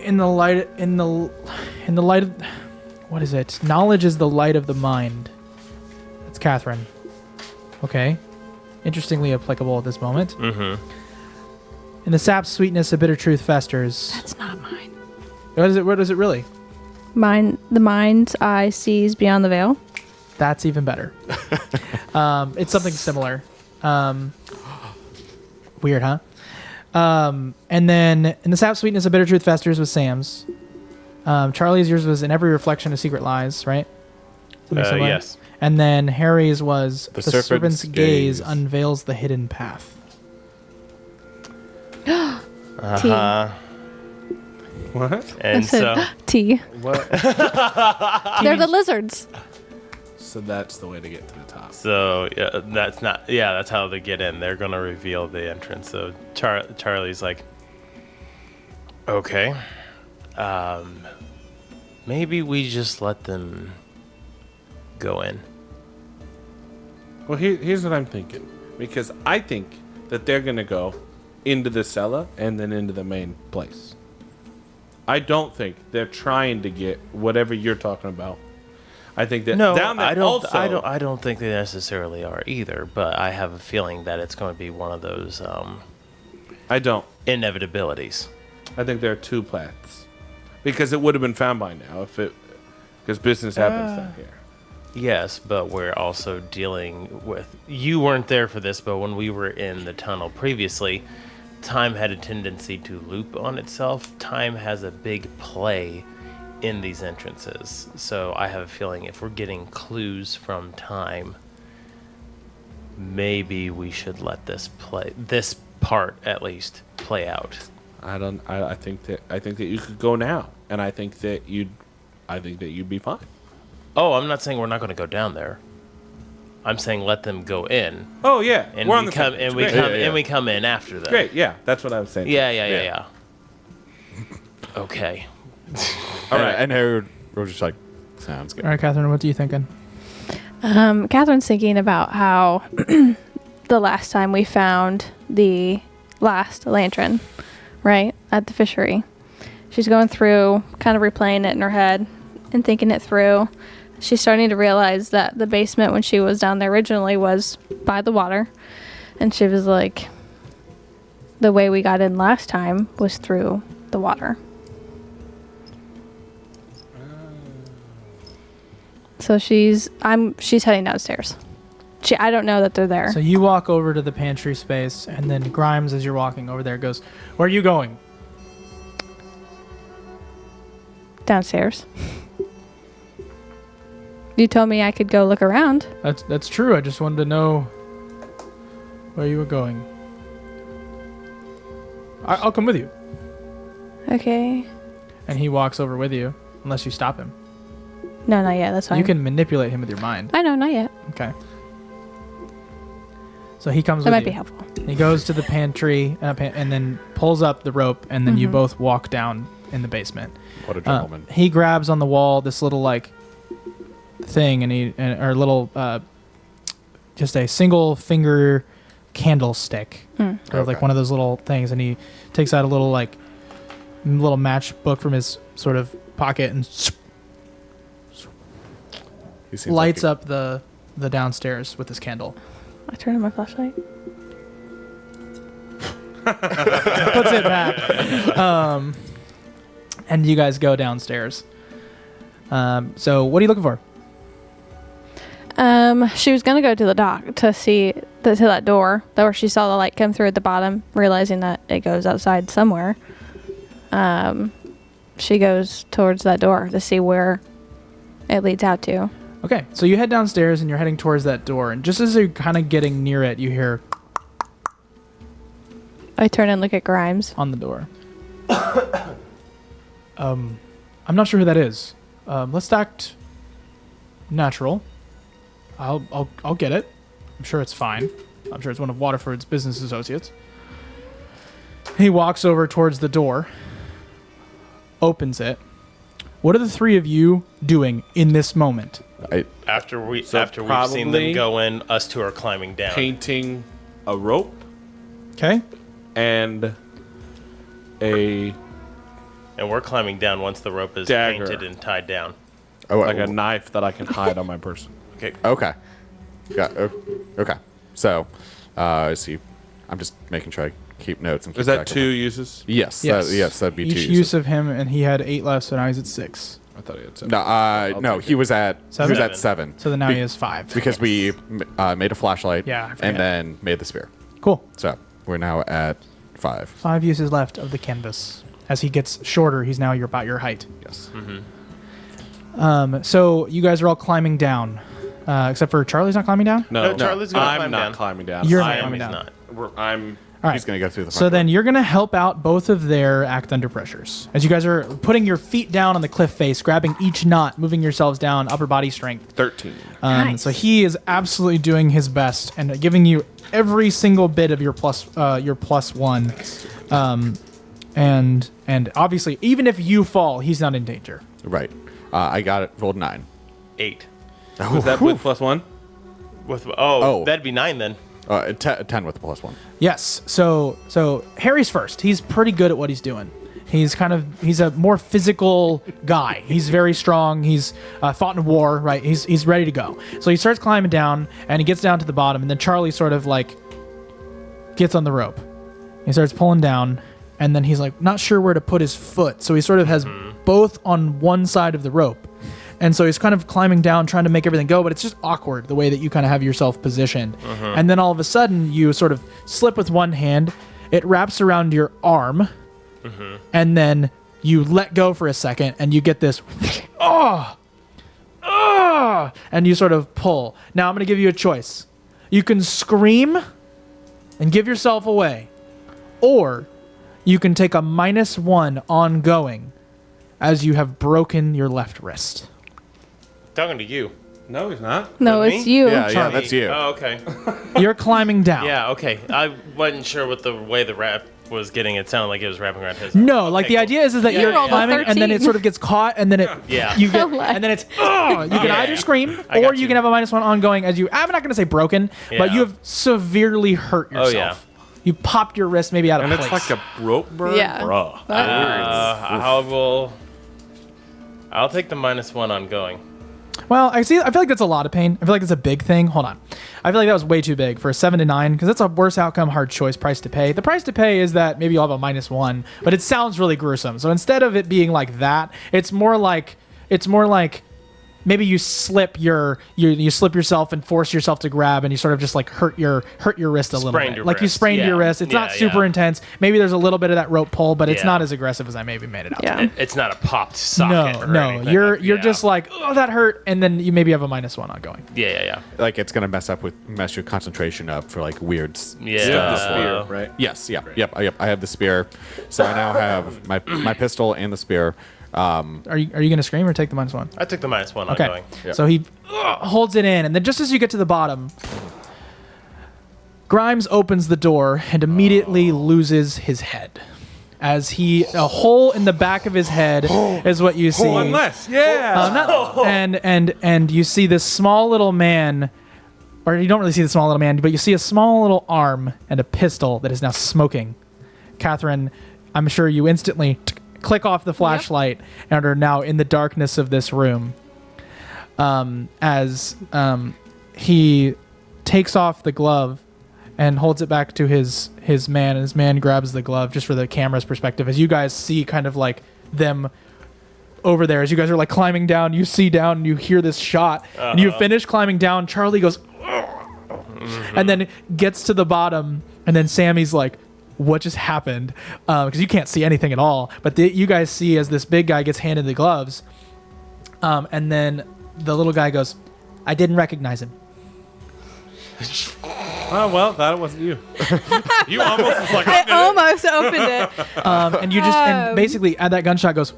S1: in the light, what is it? Knowledge is the light of the mind. That's Catherine. Okay, interestingly applicable at this moment.
S3: Mm-hmm.
S1: In the sap's sweetness, a bitter truth festers.
S4: That's not mine.
S1: What is it really?
S4: Mine, the mind's eye sees beyond the veil.
S1: That's even better. It's something similar. Weird, huh? And then in the sap sweetness, a bitter truth festers was Sam's. Charlie's, yours was in every reflection of secret lies, right? Something similar?
S3: Yes.
S1: And then Harry's was the serpent's gaze
S2: gaze
S1: unveils the hidden path.
S3: Uh-huh.
S5: What?
S3: And
S4: I said
S3: so
S4: T.
S5: What?
S4: They're the lizards.
S5: So that's the way to get to the top.
S3: So yeah, that's how they get in. They're gonna reveal the entrance. So Charlie's like, okay, maybe we just let them go in.
S5: Well, here's what I'm thinking. Because I think that they're going to go into the cellar and then into the main place. I don't think they're trying to get whatever you're talking about. I think that down there
S3: I don't.
S5: also...
S3: I don't think they necessarily are either. But I have a feeling that it's going to be one of those
S5: I don't.
S3: inevitabilities.
S5: I think there are two paths. Because it would have been found by now if it... Because business happens down here.
S3: Yes, but we're also dealing with... You weren't there for this, but when we were in the tunnel previously, time had a tendency to loop on itself. Time has a big play in these entrances. So I have a feeling if we're getting clues from time, maybe we should let this part at least play out.
S5: I think that you could go now. And I think that you'd be fine.
S3: Oh, I'm not saying we're not going to go down there. I'm saying let them go in,
S5: Oh yeah,
S3: and
S5: we're on
S3: we
S5: the
S3: come
S5: same
S3: and
S5: page.
S3: we
S5: Great.
S3: come and we come in after them.
S5: Great, yeah, that's what I was saying.
S3: Yeah. Okay.
S2: All right. And Harry was just like, sounds good.
S1: All right, Catherine, what are you thinking?
S4: Catherine's thinking about how the last time we found the last lantern, right, at the fishery. She's going through, kind of replaying it in her head and thinking it through. She's starting to realize that the basement when she was down there originally was by the water. And she was like, the way we got in last time was through the water. So she's heading downstairs. I don't know that they're there.
S1: So you walk over to the pantry space, and then Grimes, as you're walking over there, goes, "Where are you going?"
S4: Downstairs. You told me I could go look around.
S1: That's true. I just wanted to know where you were going. I'll come with you.
S4: Okay.
S1: And he walks over with you, unless you stop him.
S4: No, not yet. That's fine.
S1: You can manipulate him with your mind.
S4: I know, not yet.
S1: Okay. So he comes
S4: That
S1: with
S4: might be
S1: you.
S4: helpful.
S1: He goes to the pantry and then pulls up the rope, and then you both walk down in the basement.
S2: What a gentleman.
S1: He grabs on the wall this little like thing, just a single finger candlestick, sort of like
S2: Okay.
S1: one of those little things, and he takes out a little matchbook from his sort of pocket and
S2: He seems
S1: lights
S2: like
S1: up the downstairs with his candle.
S4: I turn on my flashlight.
S1: Puts it back. And you guys go downstairs. So what are you looking for?
S4: She was gonna go to the dock to see to that door, where she saw the light come through at the bottom, realizing that it goes outside somewhere. She goes towards that door to see where it leads out to.
S1: Okay, so you head downstairs and you're heading towards that door, and just as you're kind of getting near it, you hear
S4: I turn and look at Grimes.
S1: on the door. I'm not sure who that is. Let's act natural. I'll get it. I'm sure it's fine. I'm sure it's one of Waterford's business associates. He walks over towards the door, opens it. What are the three of you doing in this moment?
S3: After we've
S5: So
S3: seen them
S5: probably
S3: go in, us two are climbing down.
S5: Painting a rope
S1: Okay.
S5: and a
S3: And we're climbing down once the rope is
S5: Dagger.
S3: painted and tied down.
S5: like a knife that I can hide on my person.
S3: Okay.
S2: Okay. Yeah. Okay. So, let's see. I'm just making sure I keep notes and keep
S5: Is that
S2: track of
S5: 2
S2: them.
S5: uses?
S2: Yes.
S1: Yes.
S2: That'd be
S1: Each
S2: 2
S1: use
S2: uses.
S1: of him, and he had 8 left, so now he's at 6.
S5: I thought he had 7.
S2: No. He was at
S1: 7?
S2: 7
S1: So then now he has 5.
S2: because we made a flashlight.
S1: Yeah, I forget.
S2: And then made the spear.
S1: Cool.
S2: So we're now at 5.
S1: 5 uses left of the canvas. As he gets shorter, he's now about your height.
S2: Yes.
S1: So you guys are all climbing down, except for Charlie's not climbing down.
S5: No,
S3: Charlie's gonna
S5: I'm
S3: climb
S5: not
S3: down.
S5: climbing down.
S1: You're
S3: I
S1: not
S3: am,
S1: climbing
S3: he's
S1: down.
S3: not.
S5: I'm
S1: All right.
S2: He's gonna go through the.
S1: So
S2: front
S1: then
S2: door.
S1: you're gonna help out both of their act under pressures as you guys are putting your feet down on the cliff face, grabbing each knot, moving yourselves down, upper body strength.
S5: 13.
S4: Nice.
S1: So he is absolutely doing his best and giving you every single bit of your plus 1. And obviously, even if you fall, he's not in danger.
S2: Right. I got it. Rolled 9.
S3: 8.
S5: Was that with +1?
S3: Oh, that'd be 9 then.
S2: 10 with the +1.
S1: Yes. So Harry's first. He's pretty good at what he's doing. He's a more physical guy. He's very strong. He's fought in war, right? He's ready to go. So he starts climbing down, and he gets down to the bottom, and then Charlie sort of like gets on the rope. He starts pulling down, and then he's like not sure where to put his foot. So he sort of has both on one side of the rope. And so he's kind of climbing down, trying to make everything go, but it's just awkward the way that you kind of have yourself positioned. And then all of a sudden, you sort of slip with one hand, it wraps around your arm, and then you let go for a second, and you get this, and you sort of pull. Now I'm going to give you a choice. You can scream and give yourself away, or you can take a -1 ongoing as you have broken your left wrist.
S3: Talking to you.
S5: No, he's not.
S4: No,
S3: Me?
S4: it's you.
S2: Yeah, that's you.
S3: Oh, okay.
S1: You're climbing down.
S3: Yeah, okay. I wasn't sure what the way the wrap was getting. It sounded like it was wrapping around his.
S1: No, like
S3: Okay,
S1: the
S3: cool.
S1: idea is that
S3: Yeah,
S1: you're
S3: yeah, yeah.
S1: climbing, and then it
S4: 13.
S1: sort of gets caught, and then it
S3: Yeah.
S1: you get,
S4: No way.
S1: and then it's you can
S3: Yeah.
S1: either scream
S3: I
S1: or
S3: got
S1: you
S3: you.
S1: can have a -1 ongoing as you. I'm not going to say broken, but
S3: Yeah.
S1: you have severely hurt
S3: Oh,
S1: yourself.
S3: yeah.
S1: You popped your wrist maybe out of
S5: And
S1: place.
S5: it's like a rope burn?
S4: Yeah.
S5: Bruh.
S3: I'll take the -1 on going.
S1: Well, I feel like that's a lot of pain. I feel like that's a big thing. Hold on. I feel like that was way too big for a 7 to 9 because that's a worse outcome, hard choice, price to pay. The price to pay is that maybe you'll have a -1, but it sounds really gruesome. So instead of it being like that, it's more like maybe you slip you slip yourself and force yourself to grab, and you sort of just like hurt your wrist a little
S3: Sprained
S1: bit.
S3: your
S1: Like you
S3: wrist.
S1: sprained your
S3: Yeah.
S1: wrist. It's not
S3: Yeah,
S1: super
S3: yeah.
S1: intense. Maybe there's a little bit of that rope pull, but it's
S3: Yeah.
S1: not as aggressive as I maybe made it out.
S4: Yeah.
S3: It's not a popped socket. or
S1: No.
S3: anything.
S1: You're
S3: Yeah.
S1: just like, oh, that hurt, and then you maybe have a -1 ongoing.
S3: Yeah.
S2: Like it's gonna mess your concentration up for like weird
S3: Yeah.
S2: stuff.
S5: The spear, right?
S2: Yes, yep. I have the spear, so I now have my pistol and the spear.
S1: Are you going to scream or take the -1?
S3: I took the -1
S1: Okay.
S3: ongoing.
S2: Yeah.
S1: So he holds it in, and then just as you get to the bottom, Grimes opens the door and immediately loses his head. As a hole in the back of his head is what you see.
S5: One less. Yeah.
S1: And you see this small little man, or you don't really see the small little man, but you see a small little arm and a pistol that is now smoking. Catherine, I'm sure you instantly click off the flashlight and are now in the darkness of this room. As he takes off the glove and holds it back to his man, and his man grabs the glove just for the camera's perspective. As you guys see kind of like them over there, as you guys are like climbing down, you see down and you hear this shot, and you finish climbing down. Charlie goes, and then gets to the bottom, and then Sammy's like, what just happened? Because you can't see anything at all, but you guys see as this big guy gets handed the gloves, and then the little guy goes, I didn't recognize him.
S5: Oh, well, that wasn't you. You almost was like,
S4: I almost opened it.
S1: And you just, and basically, as that gunshot goes,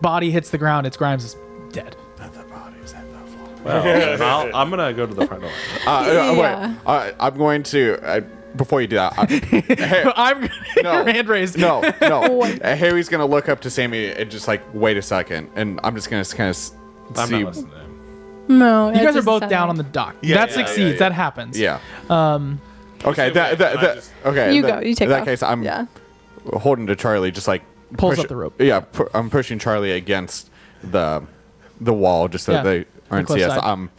S1: body hits the ground, it's Grimes is dead.
S5: well, I'm going to go to the front door.
S4: Yeah.
S2: Wait, I'm going to. Before you do that,
S1: I'm
S2: No.
S1: your hand raised.
S2: no. Harry's gonna look up to Sammy and just like wait a second, and I'm just gonna kind of
S5: I'm
S2: see.
S5: not listening to him.
S4: No.
S1: You guys are both down on the dock. That succeeds.
S2: yeah.
S1: That happens.
S2: Yeah. Okay.
S5: Just wait,
S2: Okay.
S4: You go. You take
S2: In that
S4: off.
S2: case, I'm
S4: Yeah.
S2: holding to Charlie, just like
S1: Pulls up the rope.
S2: Yeah, I'm pushing Charlie against the wall, just so
S1: Yeah,
S2: they aren't see us.
S1: cliffside.
S2: I'm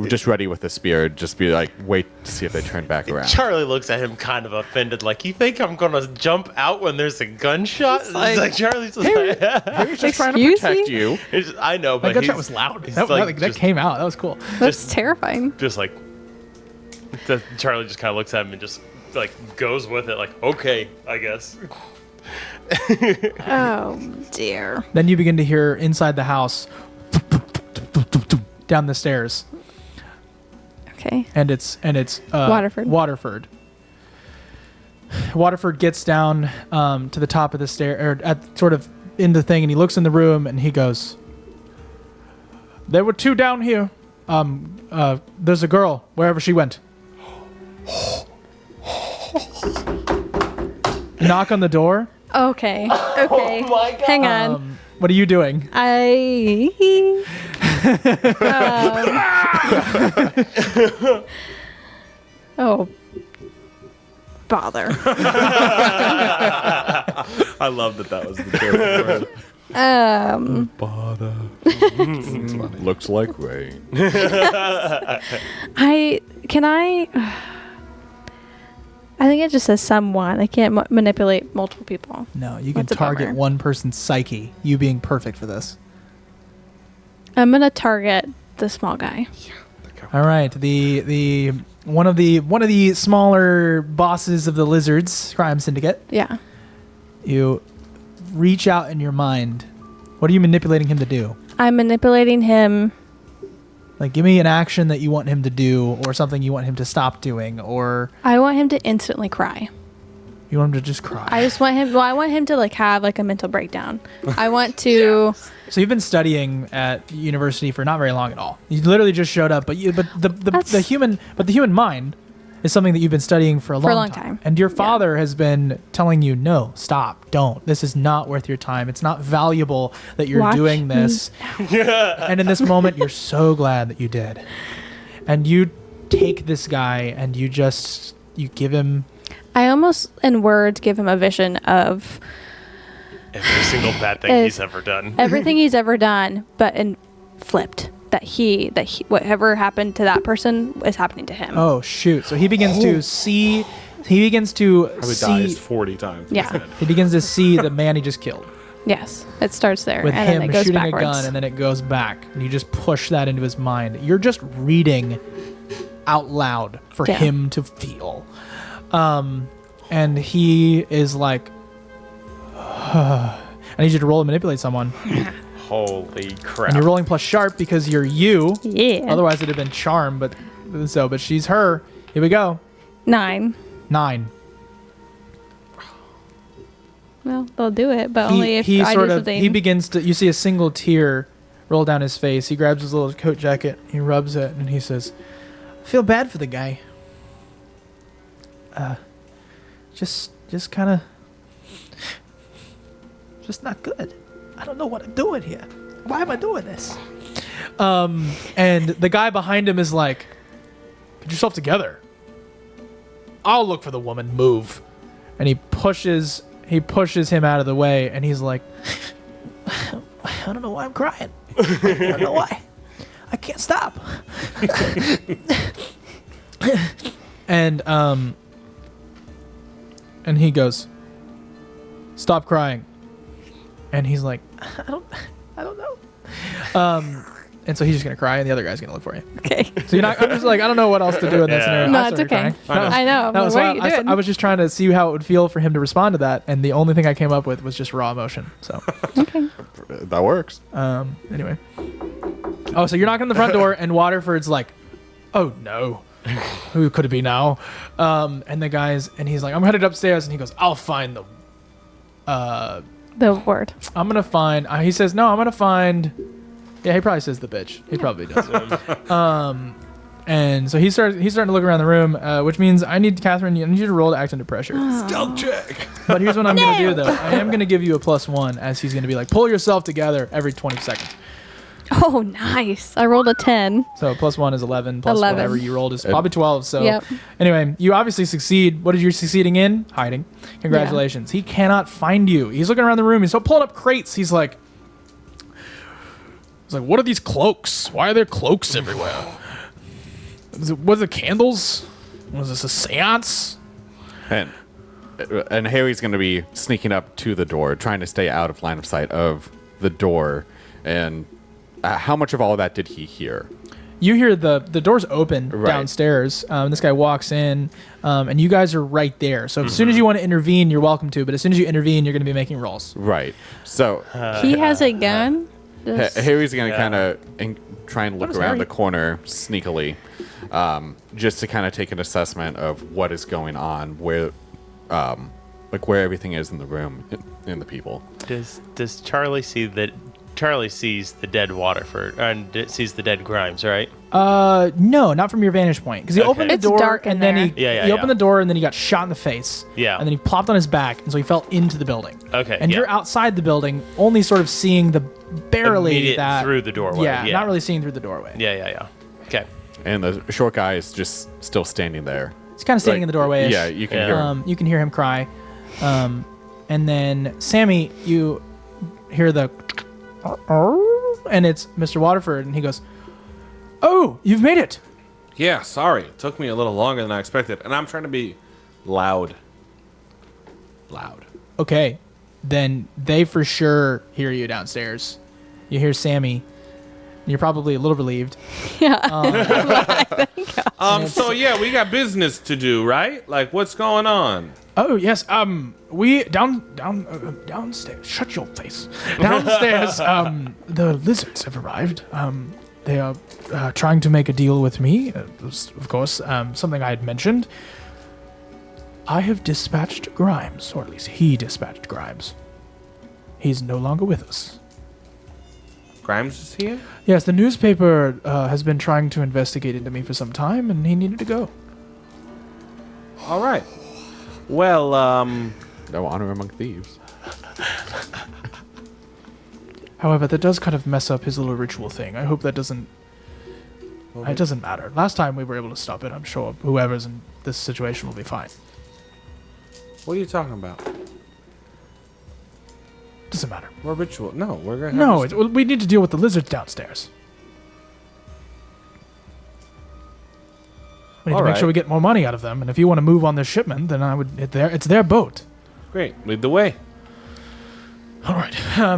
S2: just ready with the spear. Just be like, wait to see if they turn back around.
S3: Charlie looks at him kind of offended, like, you think I'm gonna jump out when there's a gunshot? It's like Charlie's just like,
S2: Harry's just trying to
S4: Excuse
S2: protect
S4: me?
S2: you.
S3: I know,
S1: That
S3: but
S1: gunshot
S3: he's,
S1: was loud.
S3: he's
S1: That,
S3: like,
S1: that
S3: just,
S1: came out. That was cool.
S4: That's terrifying.
S3: just like Charlie just kind of looks at him and just like goes with it, like, okay, I guess.
S4: Oh dear.
S1: Then you begin to hear inside the house down the stairs,
S4: Okay.
S1: and it's
S4: Waterford.
S1: Waterford gets down to the top of the stair, or at sort of in the thing, and he looks in the room and he goes, "There were two down here. There's a girl wherever she went." Knock on the door.
S4: Okay. Okay.
S3: Oh my God.
S4: Hang on.
S1: What are you doing?
S4: Oh. Bother.
S5: I love that was the joke.
S2: Looks like rain.
S4: I think it just says someone. I can't manipulate multiple people.
S1: No, you can
S4: That's a
S1: target
S4: bummer.
S1: one person's psyche. You being perfect for this.
S4: I'm gonna target the small guy.
S1: All right, the one of the smaller bosses of the Lizards Crime Syndicate.
S4: Yeah.
S1: You reach out in your mind. What are you manipulating him to do?
S4: I'm manipulating him.
S1: Like, give me an action that you want him to do, or something you want him to stop doing, or
S4: I want him to instantly cry.
S1: you want him to just cry.
S4: I just want him. Well, I want him to like have like a mental breakdown. I want to.
S1: So you've been studying at university for not very long at all. You literally just showed up, but the human mind is something that you've been studying for a long time. And your father has been telling you, no, stop, don't. This is not worth your time. It's not valuable that you're
S4: Watch
S1: doing this. And in this moment, you're so glad that you did. And you take this guy and you give him
S4: I almost, in words, give him a vision of
S3: Every single bad thing he's ever done.
S4: everything he's ever done, but in flipped. That he, whatever happened to that person is happening to him.
S1: Oh shoot! So he begins to see. He begins to
S5: Probably
S1: see.
S5: dies 40 times.
S4: Yeah.
S1: He begins to see the man he just killed
S4: Yes, it starts there,
S1: with
S4: and then
S1: him
S4: it goes
S1: shooting
S4: backwards.
S1: a gun, and then it goes back, and you just push that into his mind. You're just reading out loud for
S4: Yeah.
S1: him to feel, and he is like, "I need you to roll and manipulate someone."
S3: Holy crap.
S1: And you're rolling plus sharp because you're you.
S4: Yeah.
S1: Otherwise, it'd have been charm. But she's her. Here we go.
S4: 9.
S1: 9.
S4: Well, they'll do it, but only if I do something.
S1: He begins to. You see a single tear roll down his face. He grabs his little coat jacket. He rubs it, and he says, "I feel bad for the guy. Just kind of, just not good. I don't know what I'm doing here. Why am I doing this?" And the guy behind him is like, "Get yourself together. I'll look for the woman. Move." And he pushes him out of the way, and he's like, "I don't know why I'm crying. I don't know why. I can't stop." And he goes, "Stop crying." And he's like, I don't know. And so he's just gonna cry, and the other guy's gonna look for you.
S4: Okay.
S1: So you're not. I'm just like, I don't know what else to do in that
S3: Yeah.
S1: scenario.
S4: No,
S1: I
S4: it's
S1: started
S4: okay.
S1: crying.
S4: I know.
S1: That was
S4: what
S1: why
S4: are you doing?
S1: I was just trying to see how it would feel for him to respond to that, and the only thing I came up with was just raw emotion. So
S4: Okay.
S2: That works.
S1: anyway. Oh, so you're knocking on the front door, and Waterford's like, "Oh no, who could it be now?" And the guy's, and he's like, "I'm headed upstairs," and he goes, "I'll find
S4: The word.
S1: I'm gonna find." He says, "No, I'm gonna find." Yeah, he probably says the bitch. He probably does. And so he's starting to look around the room, which means I need Catherine. I need you to roll to act under pressure.
S5: Stealth check.
S1: But here's what I'm gonna do though. I am gonna give you a +1 as he's gonna be like, pull yourself together every 20 seconds.
S4: Oh, nice. I rolled a 10.
S1: So +1 is 11. Plus
S4: 11.
S1: whatever you rolled is probably 12. So
S4: Yep.
S1: anyway, you obviously succeed. What are you succeeding in? Hiding. Congratulations. He cannot find you. He's looking around the room. He's still pulling up crates. He's like, what are these cloaks? Why are there cloaks everywhere? Was it candles? Was this a seance?
S2: And Harry's going to be sneaking up to the door, trying to stay out of line of sight of the door. And how much of all of that did he hear?
S1: You hear the door's open
S2: Right.
S1: downstairs. This guy walks in, and you guys are right there. So as soon as you want to intervene, you're welcome to. But as soon as you intervene, you're going to be making rolls.
S2: Right. So
S4: He has a gun.
S2: Harry's going to
S3: Yeah.
S2: kind of try and look
S1: is
S2: around
S1: Harry?
S2: the corner sneakily, just to kind of take an assessment of what is going on, where everything is in the room, in the people.
S3: Does Charlie see that? Charlie sees the dead Waterford and sees the dead Grimes, right?
S1: No, not from your vantage point, because he
S3: Okay.
S1: opened the
S4: It's
S1: door
S4: dark in
S1: and then
S4: there.
S3: Yeah,
S1: he opened the door and then he got shot in the face.
S3: Yeah.
S1: And then he plopped on his back, and so he fell into the building.
S3: Okay,
S1: And
S3: yeah.
S1: you're outside the building, only sort of seeing the barely
S3: Immediate
S1: that
S3: through the doorway,
S1: Yeah,
S3: yeah.
S1: not really seeing through the doorway.
S3: Yeah. Okay.
S2: And the short guy is just still standing there.
S1: He's kind of standing in the doorway.
S2: Yeah, you can hear him.
S1: You can hear him cry. And then Sammy, you hear the, and it's Mr. Waterford, and he goes, "Oh, you've made it."
S5: Yeah, sorry. It took me a little longer than I expected. And I'm trying to be loud. Loud.
S1: Okay, then they for sure hear you downstairs. You hear Sammy. And you're probably a little relieved.
S5: So yeah, we got business to do, right? Like, what's going on?
S1: Oh yes, we downstairs. Shut your face. Downstairs, the lizards have arrived. They are trying to make a deal with me. Of course, something I had mentioned. I have dispatched Grimes, or at least he dispatched Grimes. He's no longer with us.
S5: Grimes is here?
S1: Yes, the newspaper has been trying to investigate into me for some time, and he needed to go.
S5: All right. Well,
S2: No honor among thieves.
S1: However, that does kind of mess up his little ritual thing. I hope that doesn't... It doesn't matter. Last time we were able to stop it. I'm sure whoever's in this situation will be fine.
S5: What are you talking about?
S1: Doesn't matter.
S5: We're ritual. No, we're gonna.
S1: No,
S5: Have
S1: we need to deal with the lizards downstairs. We need to make sure we get more money out of them. And if you want to move on this shipment, then I would. It's their boat.
S5: Great. Lead the way.
S1: All right.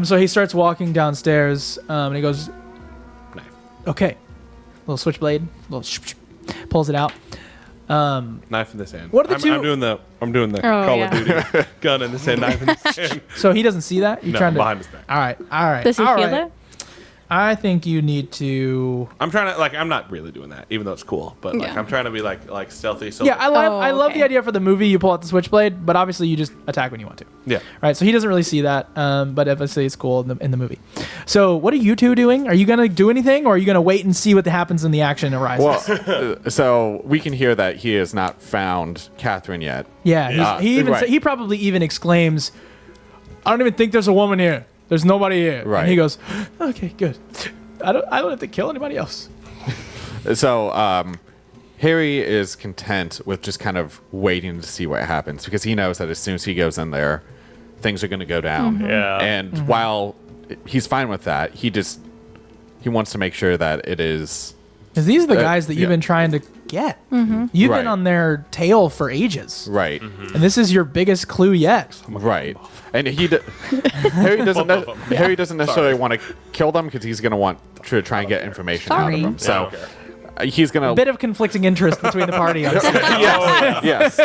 S1: So he starts walking downstairs, and he goes,
S5: Knife.
S1: "Okay." Little switchblade, pulls it out.
S5: Knife in this hand.
S1: What are the two-
S5: I'm doing the
S4: Oh,
S5: Call
S4: yeah.
S5: of Duty. Gun in this hand, knife in this hand.
S1: So he doesn't see that. You're
S5: No,
S1: trying to.
S5: behind his back.
S1: All right.
S4: Does he
S1: all
S4: feel
S1: right.
S4: it?
S1: I think you need to.
S5: I'm trying to I'm not really doing that, even though it's cool. But
S4: Yeah.
S5: I'm trying to be like stealthy. So
S1: Yeah, I love
S4: okay.
S1: the idea for the movie. You pull out the switchblade, but obviously you just attack when you want to.
S5: yeah.
S1: Right, so he doesn't really see that, but obviously it's cool in the movie. So what are you two doing? Are you gonna do anything, or are you gonna wait and see what happens in the action arises?
S2: Well, so we can hear that he has not found Catherine yet.
S1: Yeah, he probably even exclaims, "I don't even think there's a woman here. There's nobody here."
S2: Right.
S1: And he goes, "Okay, good. I don't have to kill anybody else."
S2: So Harry is content with just kind of waiting to see what happens because he knows that as soon as he goes in there, things are going to go down.
S3: Yeah.
S2: And while he's fine with that, he wants to make sure that it is
S1: Because these are the guys that you've
S2: yeah.
S1: been trying to get. You've
S2: Right.
S1: been on their tail for ages,
S2: right.
S1: and this is your biggest clue yet.
S2: Right. And Harry doesn't
S5: Both of them.
S2: Harry doesn't necessarily want to kill them because he's going to want to try and get information out
S4: Sorry.
S2: of them. So he's going
S1: A
S2: to
S1: bit of conflicting interest between the party. On
S2: yes.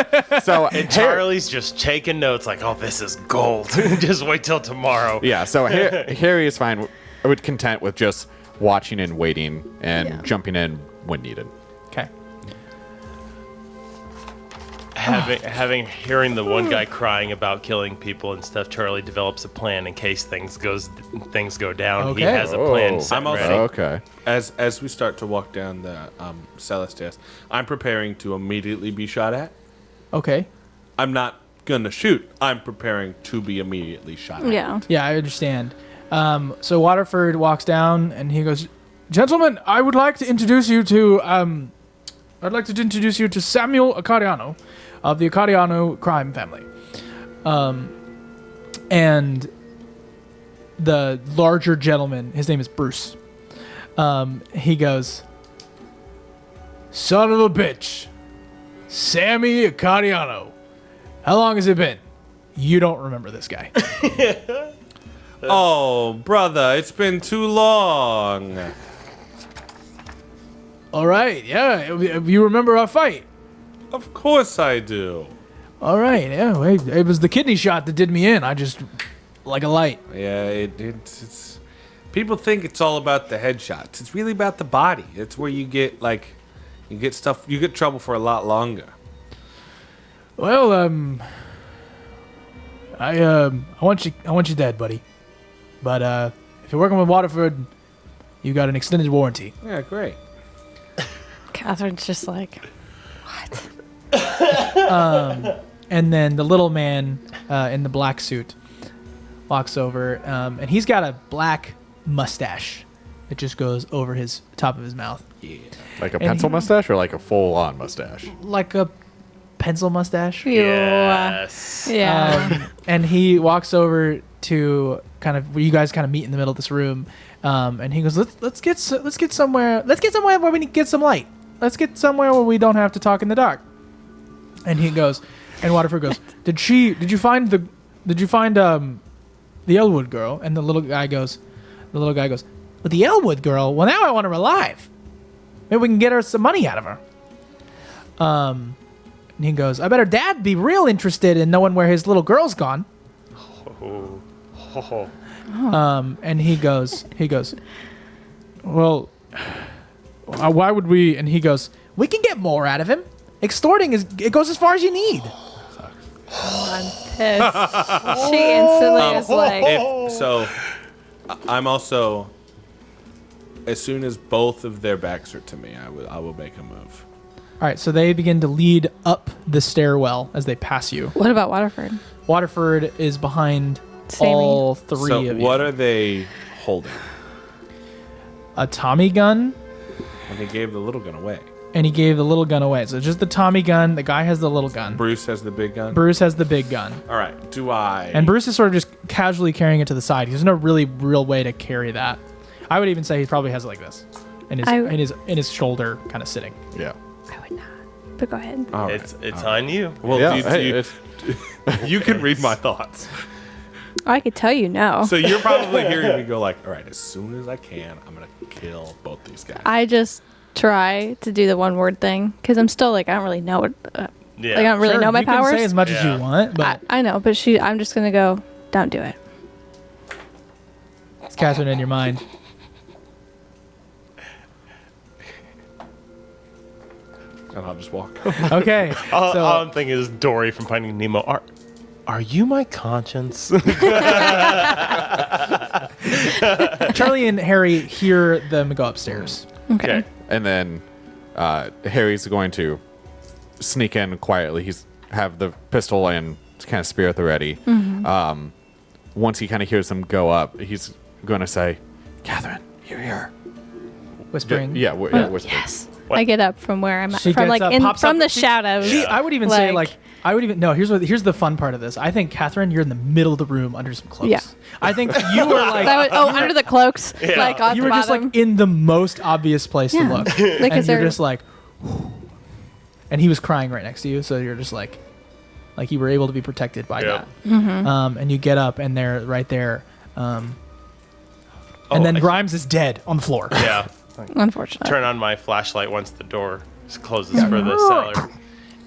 S2: So
S3: Charlie's just taking notes like, oh, this is gold. Just wait till tomorrow.
S2: yeah, so Harry is fine with content with just watching and waiting and jumping in when needed.
S1: Okay.
S3: Hearing the one guy crying about killing people and stuff, Charlie develops a plan in case things go down. He
S1: Okay.
S3: has a plan
S2: Oh.
S3: set
S5: I'm also-
S3: ready.
S2: Okay.
S5: As we start to walk down the cellar stairs, I'm preparing to immediately be shot at.
S1: Okay.
S5: I'm not gonna shoot. I'm preparing to be immediately shot at.
S4: Yeah.
S1: Yeah, I understand. So Waterford walks down and he goes, "Gentlemen, I would like to introduce you to Samuel Accardiano of the Accardiano crime family." And the larger gentleman, his name is Bruce. He goes, "Son of a bitch, Sammy Accardiano. How long has it been?" You don't remember this guy.
S5: Oh, brother, it's been too long.
S1: All right, yeah. You remember our fight?
S5: Of course I do.
S1: All right, yeah. It was the kidney shot that did me in. I just like a light.
S5: Yeah, it's people think it's all about the headshots. It's really about the body. It's where you get trouble for a lot longer.
S1: Well, I want you dead, buddy. But if you're working with Waterford, you got an extended warranty.
S5: Yeah, great.
S4: Catherine's just like,
S1: And then the little man in the black suit walks over, and he's got a black mustache. It just goes over his top of his mouth,
S2: Like a pencil mustache or like a full-on mustache?
S1: like a pencil mustache.
S4: Ew.
S3: Yes.
S4: Yeah.
S1: And he walks over to kind of where you guys kind of meet in the middle of this room, and he goes, "Let's get somewhere where we can get some light. Let's get somewhere where we don't have to talk in the dark." And he goes, and Waterford goes, Did you find the Elwood girl?" And the little guy goes, "But the Elwood girl? Well, now I want her alive. Maybe we can get her some money out of her." And he goes, "I bet her dad be real interested in knowing where his little girl's gone." And he goes, "Well, why would we?" And he goes, "We can get more out of him. Extorting it goes as far as you need."
S4: I'm pissed. She instantly is like,
S5: I'm also. As soon as both of their backs are to me, I will make a move.
S1: All right, so they begin to lead up the stairwell as they pass you.
S4: what about Waterford?
S1: Waterford is behind
S4: Sammy.
S1: all three
S5: So
S1: of you.
S5: what are they holding?
S1: A Tommy gun?
S5: And they gave the little gun away.
S1: and he gave the little gun away. So just the Tommy gun. The guy has the little gun.
S5: Bruce has the big gun.
S1: Bruce has the big gun.
S5: All right. Do I?
S1: And Bruce is sort of just casually carrying it to the side. There's no really real way to carry that. I would even say he probably has it like this, in his shoulder, kind of sitting.
S2: Yeah.
S4: I would not. But go ahead.
S5: All right.
S3: It's on you.
S5: Well,
S2: Yeah,
S5: you can read my thoughts.
S4: I could tell you no.
S5: So you're probably hearing me go like, all right, as soon as I can, I'm going to kill both these guys.
S4: I just try to do the one word thing because I'm still like I don't really know what.
S3: Yeah.
S4: Like I don't really
S1: Sure,
S4: know my
S1: you
S4: powers.
S1: can say as much as
S3: Yeah.
S1: you want, but
S4: I know, but I'm just gonna go. Don't do it.
S1: it's Catherine in your mind.
S5: And I'll just walk.
S1: Okay.
S3: All
S1: so
S3: I'm thinking is Dory from Finding Nemo. Are you my conscience?
S1: Charlie and Harry hear them go upstairs.
S4: Okay.
S2: And then Harry's going to sneak in quietly. He's have the pistol and kind of spear at the ready. Once he kind of hears them go up, he's going to say, "Catherine, you're here."
S1: Whispering.
S2: Yeah, whisper.
S4: Yes.
S3: What?
S4: I get up from where I'm at.
S1: She
S4: From
S1: gets
S4: like
S1: up,
S4: in
S1: pops
S4: from
S1: up.
S4: the shadows.
S1: I would even say like no. Here's the fun part of this. I think Catherine, you're in the middle of the room under some cloaks.
S4: Yeah.
S1: I think you were like
S4: under the cloaks, like on
S1: you
S4: the
S1: were just
S4: bottom.
S1: like in the most obvious place to
S4: Yeah.
S1: look,
S4: Like,
S1: and
S4: is
S1: you're
S4: there-
S1: just like, and he was crying right next to you, so you're just like you were able to be protected by
S3: Yep.
S1: that. And you get up, and they're right there, and
S3: Oh,
S1: then
S3: I-
S1: Grimes is dead on the floor.
S3: Yeah.
S4: Unfortunately.
S3: Turn on my flashlight once the door closes for the cellar.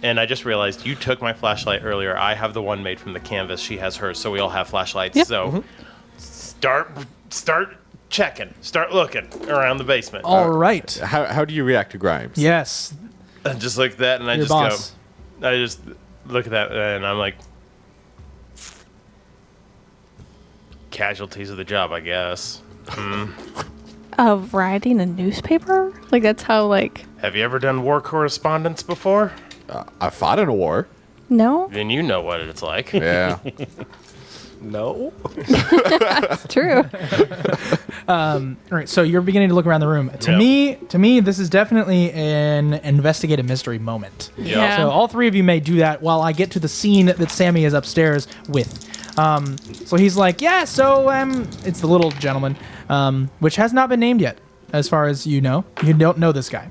S3: And I just realized you took my flashlight earlier. I have the one made from the canvas. She has hers, so we all have flashlights.
S4: Yep.
S3: So start checking. Start looking around the basement.
S1: All right.
S2: How do you react to Grimes?
S1: Yes.
S3: And just look at that, and I
S1: Your
S3: just
S1: boss.
S3: go. I just look at that, and I'm like, casualties of the job, I guess.
S4: Of writing a newspaper? Like that's how like
S3: Have you ever done war correspondence before?
S2: I fought in a war.
S4: no?
S3: Then you know what it's like.
S2: Yeah.
S5: No.
S4: It's true.
S1: All right, so you're beginning to look around the room. To me, this is definitely an investigative mystery moment.
S4: Yeah.
S1: So all three of you may do that while I get to the scene that Sammy is upstairs with. So he's like, yeah, so it's the little gentleman, which has not been named yet, as far as you know. You don't know this guy.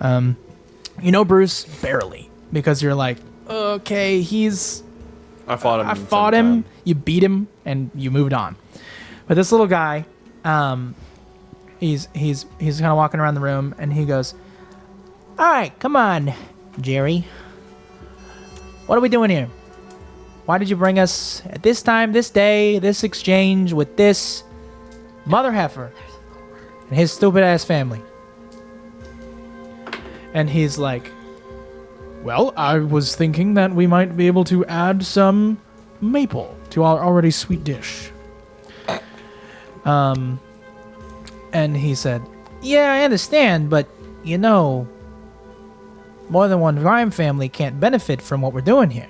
S1: You know Bruce barely, because you're like, okay,
S5: I fought him.
S1: I fought him, you beat him, and you moved on. But this little guy, he's kind of walking around the room, and he goes, all right, come on, Jerry. What are we doing here? Why did you bring us at this time, this day, this exchange with this mother heifer and his stupid ass family? And he's like, well, I was thinking that we might be able to add some maple to our already sweet dish. And he said, yeah, I understand, but you know, more than one Grime family can't benefit from what we're doing here.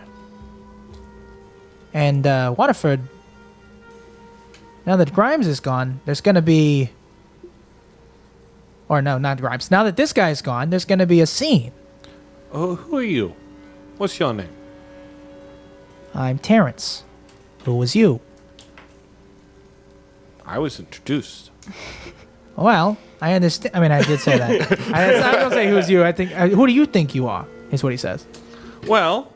S1: And Waterford, now that Grimes is gone, there's going to be... Or no, not Grimes. Now that this guy's gone, there's going to be a scene.
S5: Oh, who are you? What's your name?
S1: I'm Terrence. Who was you?
S5: I was introduced.
S1: Well, I understand. I mean, I did say that. I don't say who's you. I think. Who do you think you are? Is what he says.
S5: Well,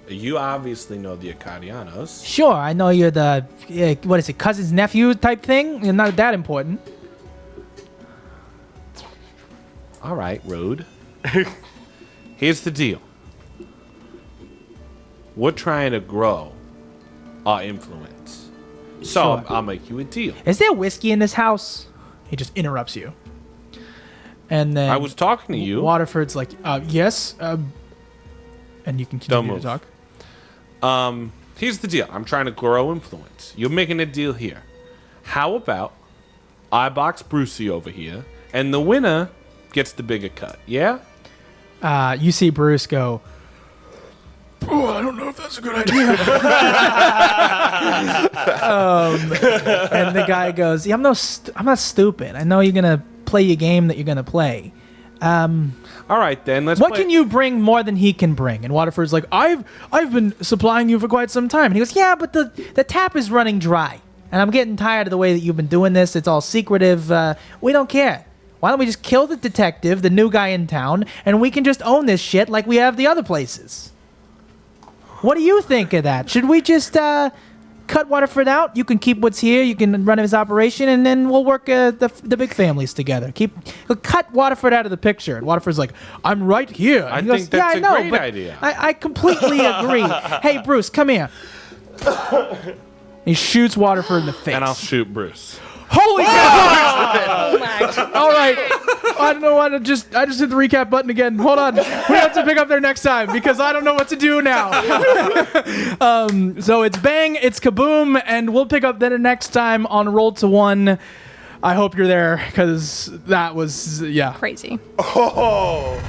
S5: you obviously know the Acadianos.
S1: Sure, I know you're the what is it, cousin's nephew type thing. You're not that important.
S5: All right, rude. Here's the deal. We're trying to grow our influence. So
S1: Sure.
S5: I'll make you a deal.
S1: Is there whiskey in this house? He just interrupts you. And then
S5: I was talking to you.
S1: Waterford's like, yes. And you can
S5: Don't
S1: continue
S5: move.
S1: to talk.
S5: Here's the deal. I'm trying to grow influence. You're making a deal here. How about I box Brucey over here, and the winner gets the bigger cut? Yeah?
S1: You see Bruce go, oh, I don't know if that's a good idea. And the guy goes, yeah, I'm not stupid. I know you're going to play your game that you're gonna play.
S5: All right, then.
S1: What can you bring more than he can bring? And Waterford's like, I've been supplying you for quite some time. And he goes, yeah, but the tap is running dry. And I'm getting tired of the way that you've been doing this. It's all secretive. We don't care. Why don't we just kill the detective, the new guy in town, and we can just own this shit like we have the other places? What do you think of that? Should we just cut Waterford out? You can keep what's here. You can run his operation, and then we'll work the big families together. Cut Waterford out of the picture. And Waterford's like, I'm right here. And
S5: I
S1: he
S5: think
S1: goes,
S5: that's
S1: yeah, I know,
S5: a great
S1: but
S5: idea.
S1: I completely agree. Hey, Bruce, come here. He shoots Waterford in the face.
S5: And I'll shoot Bruce.
S1: Holy cow! All right. I don't know why I just hit the recap button again. Hold on. We have to pick up there next time because I don't know what to do now. So it's bang, it's kaboom, and we'll pick up there next time on Roll to One. I hope you're there because that was, yeah.
S4: Crazy.
S3: Oh.